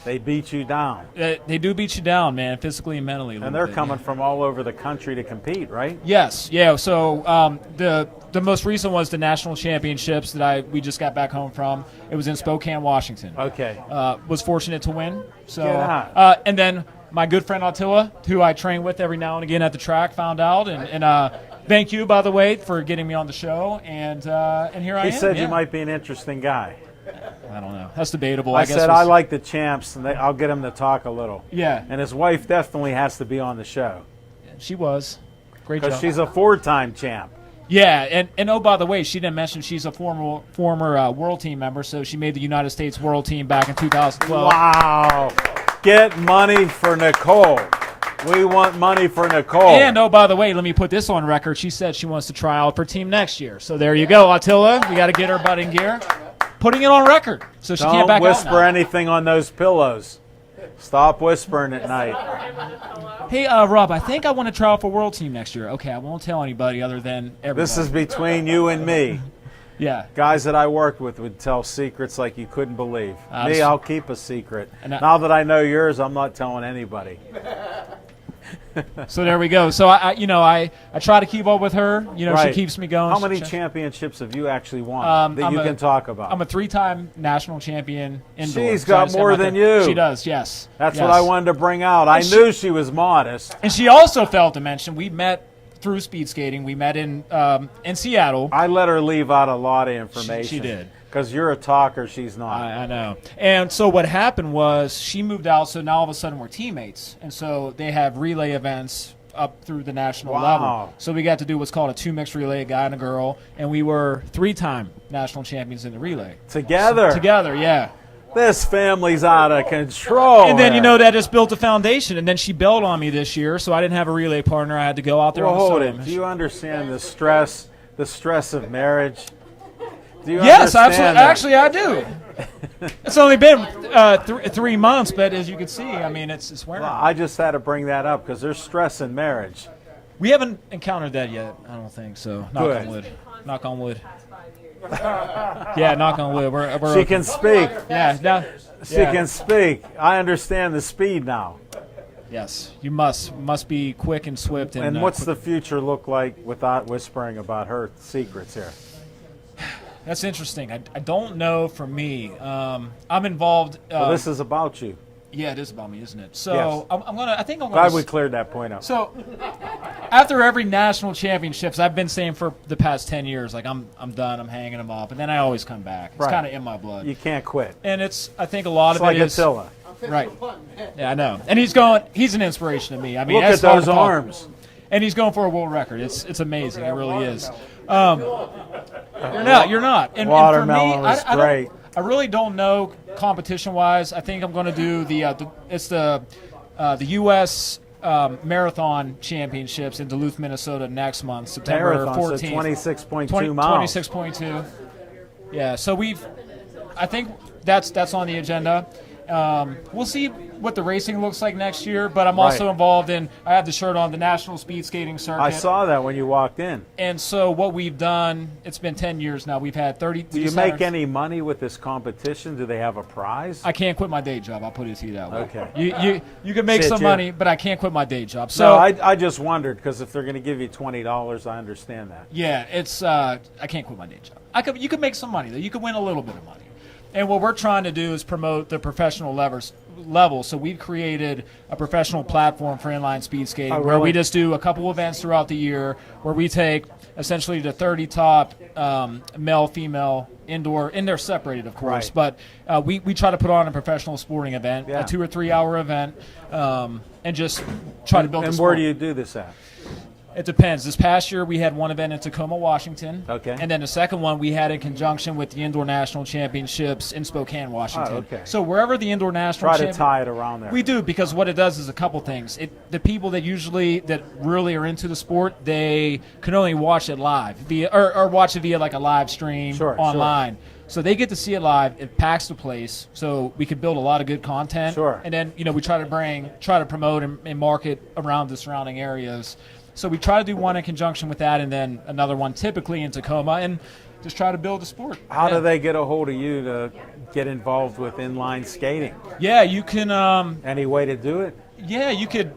They beat you down. They do beat you down, man, physically and mentally. And they're coming from all over the country to compete, right? Yes, yeah. So the most recent was the national championships that we just got back home from. It was in Spokane, Washington. Okay. Was fortunate to win. So Get out. and then my good friend Attila, who I train with every now and again at the track, found out and thank you, by the way, for getting me on the show. And here I am. He said yeah. you might be an interesting guy. I don't know. That's debatable. I guess said we'll I see. like the champs, and I'll get him to talk a little. Yeah, And his wife definitely has to be on the show she was. Great because job. she's a 4-time champ. Yeah, and oh, by the way, she didn't mention she's a former world team member, so she made the United States world team back in 2012. Wow. Get money for Nicole. We want money for Nicole. And oh, by the way, let me put this on record. She said she wants to try out for team next year. So there you go, Attila. We got to get her butt in gear. Putting it on record, so she can't Don't back whisper out now. anything on those pillows. Stop whispering at night. Hey, Rob, I think I want to try out for world team next year. Okay, I won't tell anybody other than everybody. This is between you and me. yeah. Guys that I worked with would tell secrets like you couldn't believe. Me, I'll keep a secret. Now that I know yours, I'm not telling anybody. So there we go. So I try to keep up with her. You know, Right. she keeps me going. How many She- championships have you actually won that you can talk about? I'm a 3-time national champion indoors. She's So got I just more got my than thing. you. She does, yes. That's Yes. what I wanted to bring out. I knew she was modest. And she also failed to mention we met through speed skating. We met in Seattle. I let her leave out a lot of information. She did. Because you're a talker, she's not. I know. And so what happened was she moved out, so now all of a sudden we're teammates. And so they have relay events up through the national Wow. level. So we got to do what's called a 2-mixed relay, a guy and a girl, and we were 3-time national champions in the relay. Together. Together, yeah. This family's out of control. And then, here. that just built a foundation. And then she bailed on me this year, so I didn't have a relay partner. I had to go out there Well, on the hold solo it. mission. Do you understand the stress of marriage? Do you Yes, understand absolutely. that? Actually, I do. It's only been 3 months, but as you can see, I mean, it's wearing. Well, I just had to bring that up because there's stress in marriage. We haven't encountered that yet. I don't think so. Knock Good. on wood. Knock on wood. Yeah, knock on wood. We're She okay. can speak. Yeah, no, She can speak. I understand the speed now. Yes, you must be quick and swift. And what's the future look like without whispering about her secrets here? That's interesting. I don't know. For me, I'm involved. Well, this is about you. Yeah, it is about me, isn't it? So Yes. I think I'm Glad gonna. we cleared that point up. So after every national championships, I've been saying for the past 10 years, like I'm done. I'm hanging them up, and then I always come back. It's Right. kind of in my blood. You can't quit. And I think a lot It's of like it is Attila. right. Yeah, I know. And he's an inspiration to me. I mean, Look that's at hard those to talk- arms. And he's going for a world record. It's amazing. It really is. You're not. And Watermelon for me, was great. I really don't know competition-wise. I think I'm going to do the U.S. Marathon Championships in Duluth, Minnesota next month, September Marathon, so 14th. 26.2 miles. 26.2. Yeah, so I think that's on the agenda. We'll see what the racing looks like next year, but I'm also Right. involved in, I have the shirt on, the National Speed Skating Circuit. I saw that when you walked in. And so what we've done, it's been 10 years now. We've had 30. Do you make any money with this competition? Do they have a prize? I can't quit my day job. I'll put it to you that way. Okay. You can make Sit some here. money, but I can't quit my day job. So No, I just wondered because if they're going to give you $20, I understand that. yeah, it's I can't quit my day job. You could make some money though. You could win a little bit of money. And what we're trying to do is promote the professional level. So we've created a professional platform for inline speed skating Oh, where we really? just do a couple events throughout the year where we take essentially the 30 top male, female, indoor, and they're separated, of course. Right. But we try to put on a professional sporting event, Yeah. a 2 or 3 hour event, and just try to build the And sport. where do you do this at? It depends. This past year, we had one event in Tacoma, Washington. Okay. And then the second one we had in conjunction with the Indoor National Championships in Spokane, Washington. Oh, okay. So wherever the Indoor National Try to tie it around there. We do, because what it does is a couple things. The people that really are into the sport, they can only watch it live or watch it via like a live stream Sure, online. So they get to see it live. It packs the place, so we can build a lot of good content. Sure. And then we try to promote and market around the surrounding areas. So we try to do one in conjunction with that, and then another one typically in Tacoma, and just try to build the sport. How do they get a hold of you to get involved with inline skating? Yeah, you can. Any way to do it? Yeah, you could.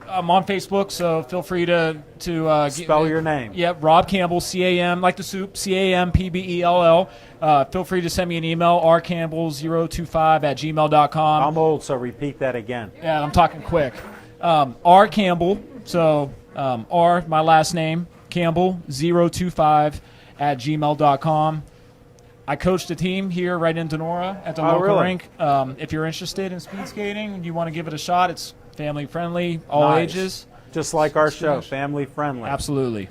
I'm on Facebook, so feel free to Spell your name. Yep, Rob Campbell, CAM, like the soup, CAMPBELL. Feel free to send me an email, rcampbell025@gmail.com. I'm old, so repeat that again. Yeah, I'm talking quick. R Campbell, so R, my last name, Campbell025@gmail.com. I coach the team here right in Donora at the local really? rink. If you're interested in speed skating and you want to give it a shot, it's family friendly, all Nice. ages. Just like our show, family friendly. Absolutely.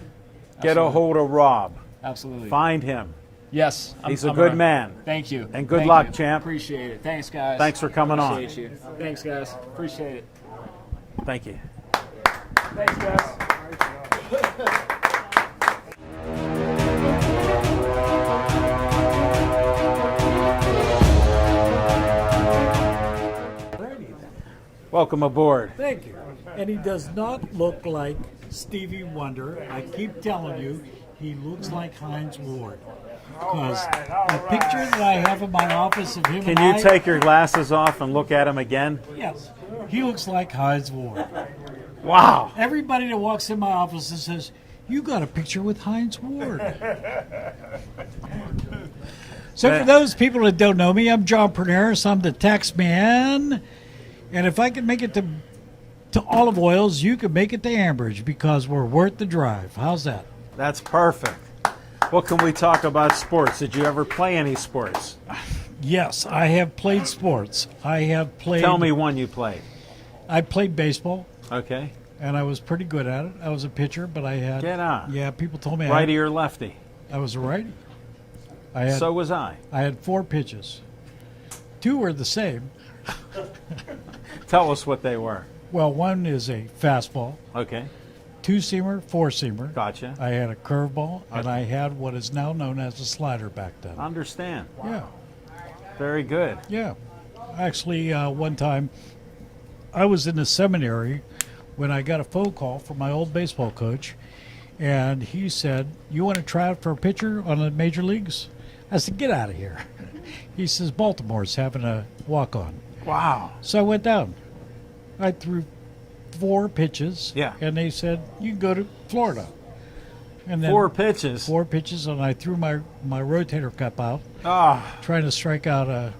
Get a hold of Rob. Absolutely. Find him. Yes. He's a good man. Thank you. And good Thank luck, you. champ. Appreciate it. Thanks, guys. Thanks for coming on. Appreciate you. Thanks, guys. Appreciate it. Thank you. Thanks, guys. Welcome aboard. Thank you. And he does not look like Stevie Wonder. I keep telling you, he looks like Heinz Ward. Because the picture that I have in my office of him Can and you take your glasses off and look at him again? Yes, he looks like Heinz Ward. Wow. Everybody that walks in my office and says, "You got a picture with Heinz Ward." So for those people that don't know me, I'm John Perneris. I'm the tax man. And if I can make it to Olive Oils, you can make it to Ambridge because we're worth the drive. How's that? That's perfect. What can we talk about sports? Did you ever play any sports? Yes, I have played sports. I have played. Tell me one you played. I played baseball, Okay. and I was pretty good at it. I was a pitcher, but I had. Get on. Yeah, people told me Righty or lefty? I was a righty. So was I. I had 4 pitches. 2 were the same. Tell us what they were. Well, one is a fastball. Okay. two-seamer, four-seamer. Gotcha. I had a curveball, and I had what is now known as a slider back then. Understand. Yeah, Very good. yeah. Actually, one time, I was in the seminary when I got a phone call from my old baseball coach, and he said, "You want to try out for a pitcher on the major leagues?" I said, "Get out of here." He says, "Baltimore's having a walk-on." Wow. So I went down. I threw 4 pitches. Yeah. And they said, "You can go to Florida." And then 4 pitches. 4 pitches, and I threw my rotator cuff out, Ah, trying to strike out a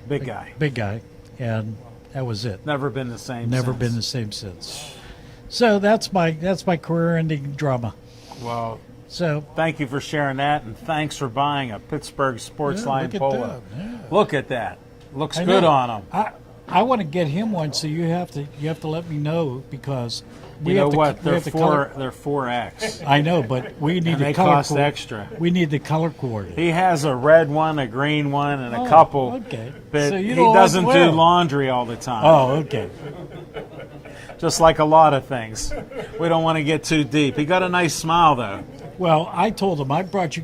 big guy. big guy, and that was it. Never been the same. Never since. been the same since. So that's my career-ending drama. Well, So thank you for sharing that, and thanks for buying a Pittsburgh Sportsline look at polo. that, yeah. Look at that. Looks I good know. on him. I want to get him one, so you have to let me know, because we You know have to, what? we They're have to color. they're 4X. I know, but we need And the they color. cost extra. We need the color coordinate. He has a red one, a green one, and a Oh, couple. okay. But So you he don't like doesn't do well. laundry all the time. Oh, okay. Just like a lot of things. We don't want to get too deep. He got a nice smile though. Well, I told him I bought you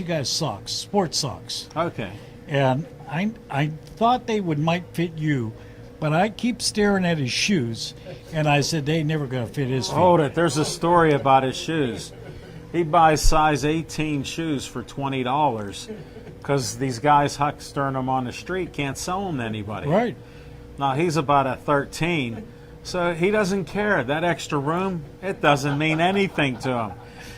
guys socks, sports socks, Okay. and I thought they might fit you, but I keep staring at his shoes, and I said they never gonna fit his feet. Hold it. There's a story about his shoes. He buys size 18 shoes for $20 because these guys huckstering them on the street can't sell them to anybody. Right. Now he's about a 13, so he doesn't care. That extra room, it doesn't mean anything to him.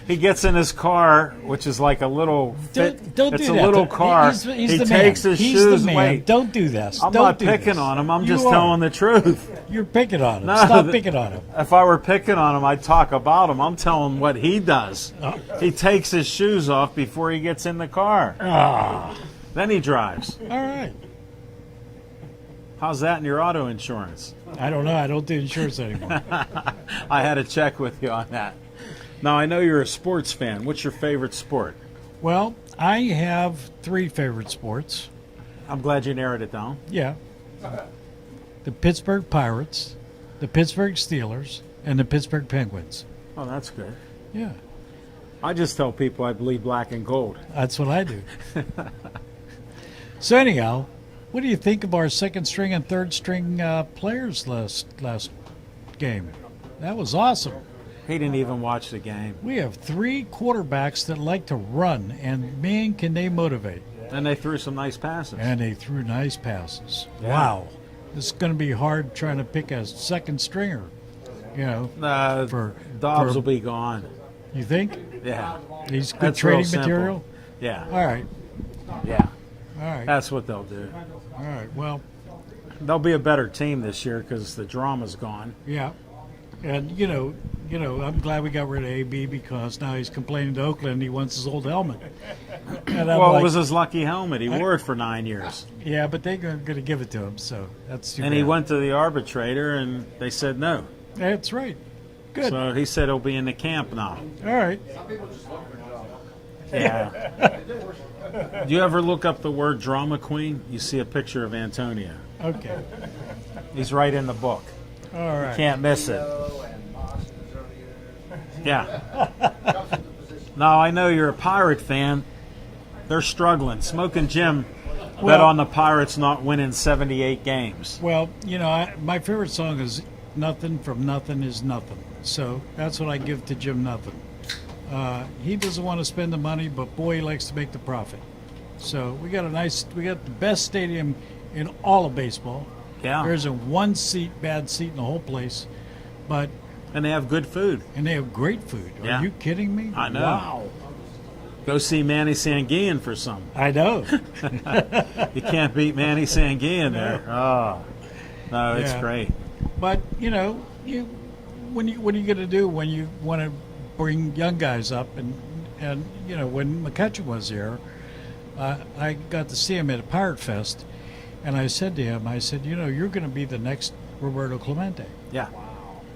He gets in his car, which is like a little fit. Don't it's do a that. little car. He's he the takes man. his He's shoes the man. away. Don't do this. I'm Don't not do picking this. on him. I'm You just are. telling the truth. You're picking on him. No, Stop the- picking on him. If I were picking on him, I'd talk about him. I'm telling what he does. He takes his shoes off before he gets in the car. Then he drives. All right. How's that in your auto insurance? I don't know. I don't do insurance anymore. I had to check with you on that. Now, I know you're a sports fan. What's your favorite sport? Well, I have 3 favorite sports. I'm glad you narrowed it down. Yeah. The Pittsburgh Pirates, the Pittsburgh Steelers, and the Pittsburgh Penguins. Oh, that's good. Yeah. I just tell people I bleed black and gold. That's what I do. So anyhow, what do you think of our second string and third string players last game? That was awesome. He didn't even watch the game. We have 3 quarterbacks that like to run, and man, can they motivate. And they threw some nice passes. And they threw nice passes. Yeah. Wow. This is going to be hard trying to pick a second stringer. You know, for Dobbs will be gone. You think? Yeah. He's good That's real trading simple. material? Yeah. All right. Yeah. All right. That's what they'll do. All right. Well, They'll be a better team this year because the drama's gone. yeah. And, you know, I'm glad we got rid of AB, because now he's complaining to Oakland he wants his old helmet. And I'm Well, like, it was his lucky helmet. He wore it for 9 years. yeah, but they're going to give it to him, so that's too And bad. he went to the arbitrator, and they said no. That's right. Good. So he said he'll be in the camp now. All right. Yeah. Do you ever look up the word drama queen? You see a picture of Antonia. Okay. He's right in the book. All right. Can't miss it. Yeah. Now, I know you're a Pirate fan. They're struggling. Smoking Jim bet Well- on the Pirates not winning 78 games. Well, you know, my favorite song is "Nothing from Nothing Is Nothing," so that's what I give to Jim Nothing. He doesn't want to spend the money, but boy, he likes to make the profit. So we got the best stadium in all of baseball. Yeah. There isn't one bad seat in the whole place, but And they have good food. and they have great food. Are Yeah. you kidding me? I know. Wow. Go see Manny Sanguillen for some. I know. You can't beat Manny Sanguillen there. Oh, no, it's Yeah. great. But you know, what are you going to do when you want to bring young guys up? And you know, when McCutcheon was here, I got to see him at a Pirate Fest, and I said to him, you know, you're going to be the next Roberto Clemente. Yeah.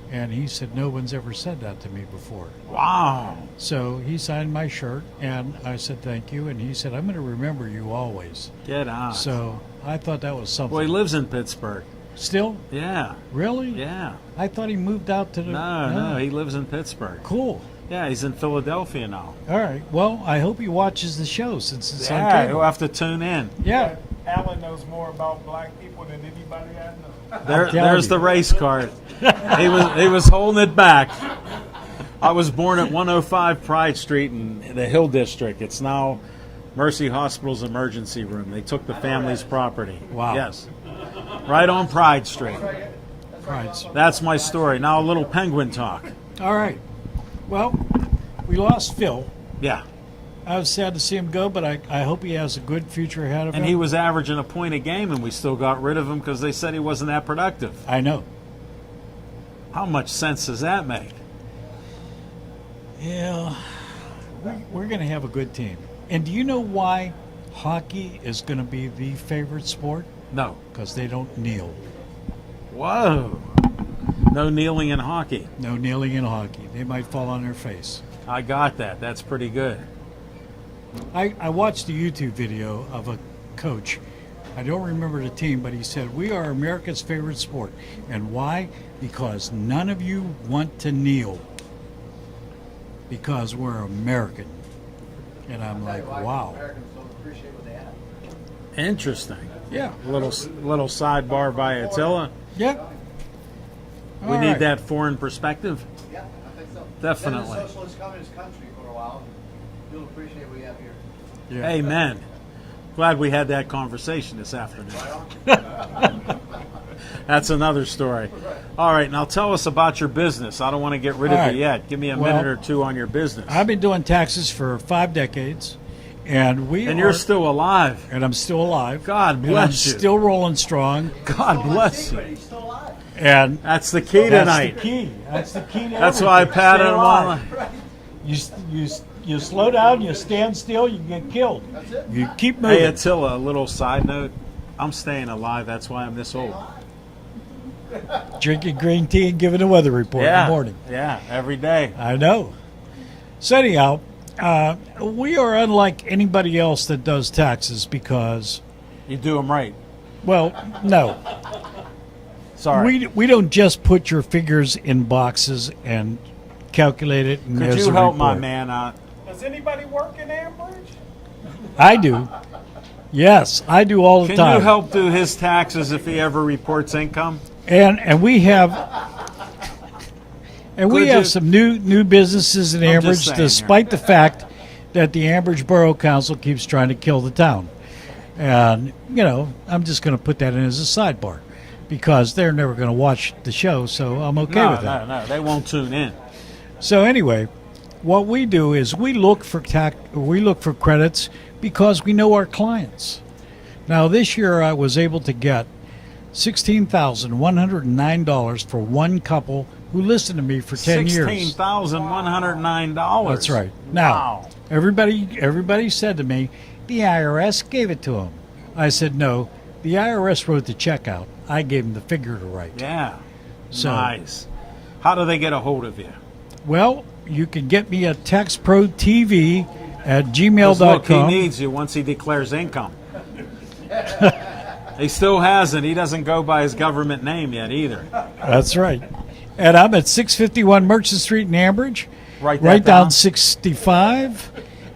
And he said, no one's ever said that to me before. Wow. So he signed my shirt, and I said thank you, and he said, I'm going to remember you always. Get out. So I thought that was something. Well, he lives in Pittsburgh. Still? Yeah. Really? Yeah. I thought he moved out to the... No, he lives in Pittsburgh. Cool. Yeah, he's in Philadelphia now. All right. Well, I hope he watches the show since it's on Yeah, cable. you'll have to tune in. Yeah. Alan knows more about black people than anybody I know. There's the race card. He was holding it back. I was born at 105 Pride Street in the Hill District. It's now Mercy Hospital's emergency room. They took the family's property. Wow. Yes. Right on Pride Street. Right. That's my story. Now a little Penguin talk. All right. Well, we lost Phil. Yeah. I was sad to see him go, but I hope he has a good future ahead of him. And he was averaging a point a game, and we still got rid of him because they said he wasn't that productive. I know. How much sense does that make? Yeah. We're going to have a good team. And do you know why hockey is going to be the favorite sport? No. Because they don't kneel. Whoa. No kneeling in hockey. No kneeling in hockey. They might fall on their face. I got that. That's pretty good. I watched a YouTube video of a coach. I don't remember the team, but he said, "We are America's favorite sport." And why? Because none of you want to kneel. Because we're American. And I'm like, wow. Interesting. Yeah. Little sidebar by Attila. Yep. We need that foreign perspective. Yeah, I think so. Definitely. Been in a socialist communist country for a while. You'll appreciate what we have here. Yeah. Amen. Glad we had that conversation this afternoon. That's another story. All right, now tell us about your business. I don't want to get rid of All it right. yet. Give me a Well, minute or two on your business. I've been doing taxes for 5 decades, and you're still alive. and I'm still alive. God and I'm bless you. still rolling strong. God bless you. He's still alive. And That's the key that's tonight. the key. That's the key to That's why I everything. patted Stay him alive. on. You slow down, you stand still, you get killed. You keep moving. Hey, Attila, a little side note. I'm staying alive. That's why I'm this old. Drinking green tea and giving a weather report in the morning. Yeah, every day. I know. So anyhow, we are unlike anybody else that does taxes because, You do them right. well, no. Sorry. We don't just put your figures in boxes and calculate it. And Could there's you a help my report. man out? Does anybody work in Ambridge? I do. Yes, I do all the Can time. you help do his taxes if he ever reports income? And we have Could you- some new businesses in I'm just Ambridge, saying despite the fact that the Ambridge Borough Council keeps trying to kill the town. And I'm just going to put that in as a sidebar because they're never going to watch the show, so I'm okay with that. No, they won't tune in. So anyway, what we do is we look for credits because we know our clients. Now this year I was able to get $16,109 for one couple who listened to me for 10 years. $16,109. That's right. Now, Wow. everybody said to me, the IRS gave it to him. I said, no, the IRS wrote the check out. I gave him the figure to write. Yeah. So- Nice. How do they get a hold of you? Well, you can get me at TaxProTV at 'Cause gmail.com. look, he needs you once he declares income. He still hasn't. He doesn't go by his government name yet either. That's right. And I'm at 651 Merchant Street in Ambridge. Write that right down. down 65.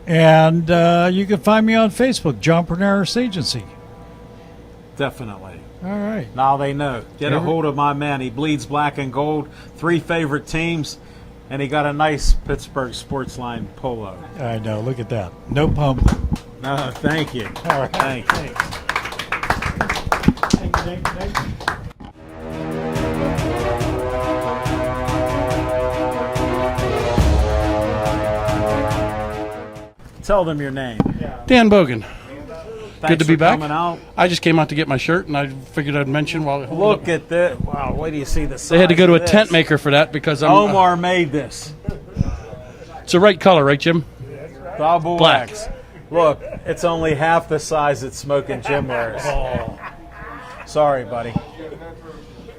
And you can find me on Facebook, John Pernaris Agency. Definitely. All right. Now they know. Get a Every- hold of my man. He bleeds black and gold. 3 favorite teams. And he got a nice Pittsburgh Sportsline polo. I know. Look at that. No pump. No, thank you. All right. Thank you. Thank you. Tell them your name. Dan Bogan. Thanks to be for back. coming out. I just came out to get my shirt, and I figured I'd mention while Look at this. Wow, wait till you see the size they had to go to a of this. tent maker for that because I'm. Omar made this. It's the right color, right, Jim? Double Black. X. Look, it's only half the size that Smoking Jim wears. Sorry, buddy.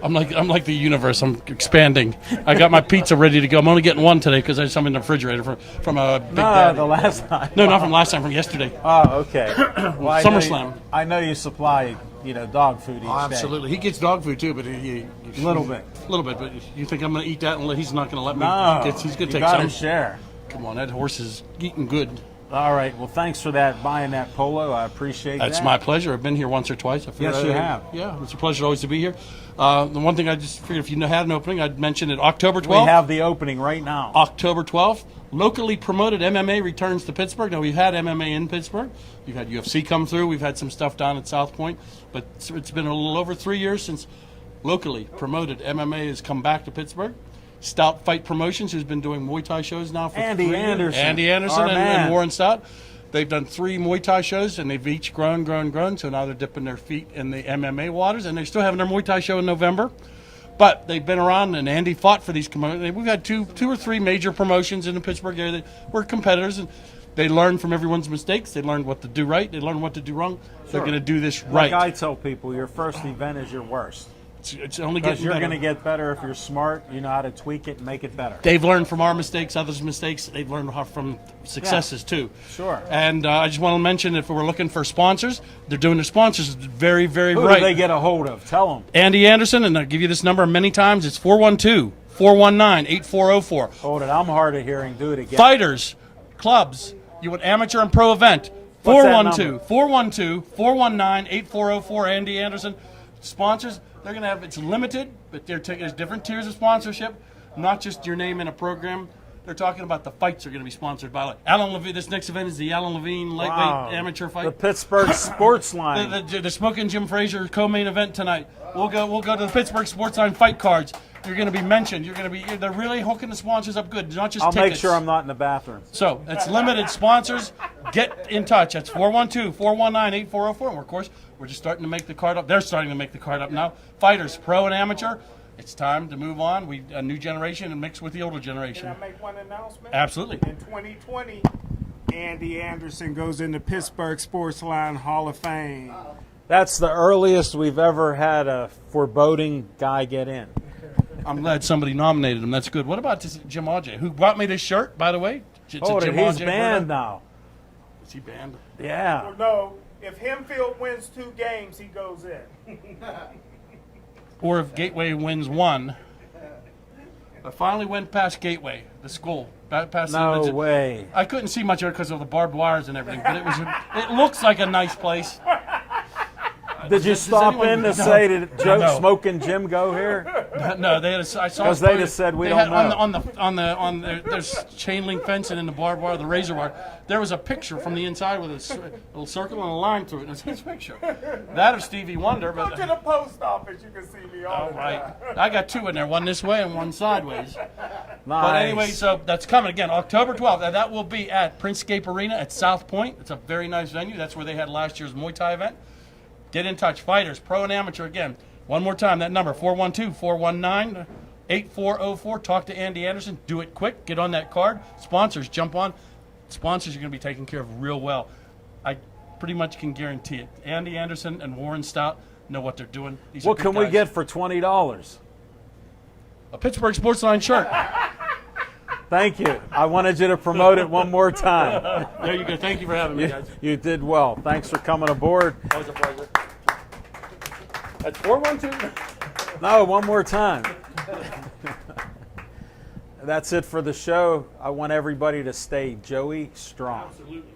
I'm like the universe. I'm expanding. I got my pizza ready to go. I'm only getting one today because I have some in the refrigerator from a Big Daddy. the last time. No, not from last time. From yesterday. Oh, okay. Well, SummerSlam. I know you supply dog food each day. Absolutely. He gets dog food too, but a Little bit. little bit. But you think I'm going to eat that? And he's not going to let me. No, He's going to you take gotta some. share. Come on, that horse is eating good. All right. Well, thanks for buying that polo. I appreciate that. That's my pleasure. I've been here once or twice. Yes, you have. Yeah, it's a pleasure always to be here. The one thing I just figured, if you had an opening, I'd mention it October 12th. We have the opening right now. October 12th. Locally promoted MMA returns to Pittsburgh. Now, we've had MMA in Pittsburgh. We've had UFC come through. We've had some stuff down at South Point. But it's been a little over 3 years since locally promoted MMA has come back to Pittsburgh. Stout Fight Promotions, who's been doing Muay Thai shows now for Andy 3 years. Anderson. Andy Anderson Our man. and Warren Stout. They've done 3 Muay Thai shows, and they've each grown. So now they're dipping their feet in the MMA waters, and they're still having their Muay Thai show in November. But they've been around, and Andy fought for these promotions. We've had two or three major promotions in the Pittsburgh area that were competitors, and they learn from everyone's mistakes. They learn what to do right. They learn what to do wrong. They're going to do this right. Like I tell people, your first event is your worst. It's only Because getting you're better. going to get better if you're smart. You know how to tweak it and make it better. They've learned from our mistakes, others' mistakes. They've learned from successes, too. Sure. And I just want to mention, if we're looking for sponsors, they're doing their sponsors very, very Who right. do they get a hold of? Tell them. Andy Anderson, and I'll give you this number many times. It's 412-419-8404. Hold it. I'm hard of hearing. Do it again. Fighters, clubs, you want amateur and pro event. What's that number? 412-419-8404. Andy Anderson. Sponsors, they're going to have, it's limited, but there's different tiers of sponsorship, not just your name in a program. They're talking about the fights are going to be sponsored by Alan Levine. This next event is the Alan Levine lightweight amateur fight. The Pittsburgh Sportsline. The Smoking Jim Frazier co-main event tonight. We'll go to the Pittsburgh Sportsline fight cards. You're going to be mentioned. They're really hooking the sponsors up good, not just I'll tickets. make sure I'm not in the bathroom. So it's limited sponsors. Get in touch. That's 412-419-8404. And of course, we're just starting to make the card up. They're starting to make the card up now. Fighters, pro and amateur. It's time to move on. A new generation and mix with the older generation. Can I make one announcement? Absolutely. In 2020, Andy Anderson goes into Pittsburgh Sportsline Hall of Fame. That's the earliest we've ever had a foreboding guy get in. I'm glad somebody nominated him. That's good. What about this Jim Ajay, who brought me this shirt, by the way? It's Hold a it. Jim He's Ajay banned brother. now. Is he banned? Yeah. Well, no, if Hempfield wins 2 games, he goes in. Or if Gateway wins 1. I finally went past Gateway, the school. Past No way. I couldn't see much of it because of the barbed wires and everything, but it looks like a nice place. Did you Does stop anyone- in to No. say, did Joe No. Smoking Jim go here? No, they had I saw. Because they just said we they don't had know. on the there's chain link fencing and the barbed wire, the razor wire. There was a picture from the inside with a little circle and a line through it. And it's his picture. That of Stevie Wonder, Go but to the post office, you can see me all all the right. time. I got 2 in there, one this way and one sideways. Nice. But anyway, so that's coming again, October 12th. And that will be at Princecape Arena at South Point. It's a very nice venue. That's where they had last year's Muay Thai event. Get in touch, fighters, pro and amateur. Again, one more time, that number, 412-419-8404. Talk to Andy Anderson. Do it quick. Get on that card. Sponsors, jump on. Sponsors are going to be taken care of real well. I pretty much can guarantee it. Andy Anderson and Warren Stout know what they're doing. These are What good can we guys. get for $20? A Pittsburgh Sportsline shirt. Thank you. I wanted you to promote it one more time. There you go. Thank you for having me, guys. You did well. Thanks for coming aboard. Always a pleasure. That's 412. No, one more time. That's it for the show. I want everybody to stay Joey strong. Absolutely.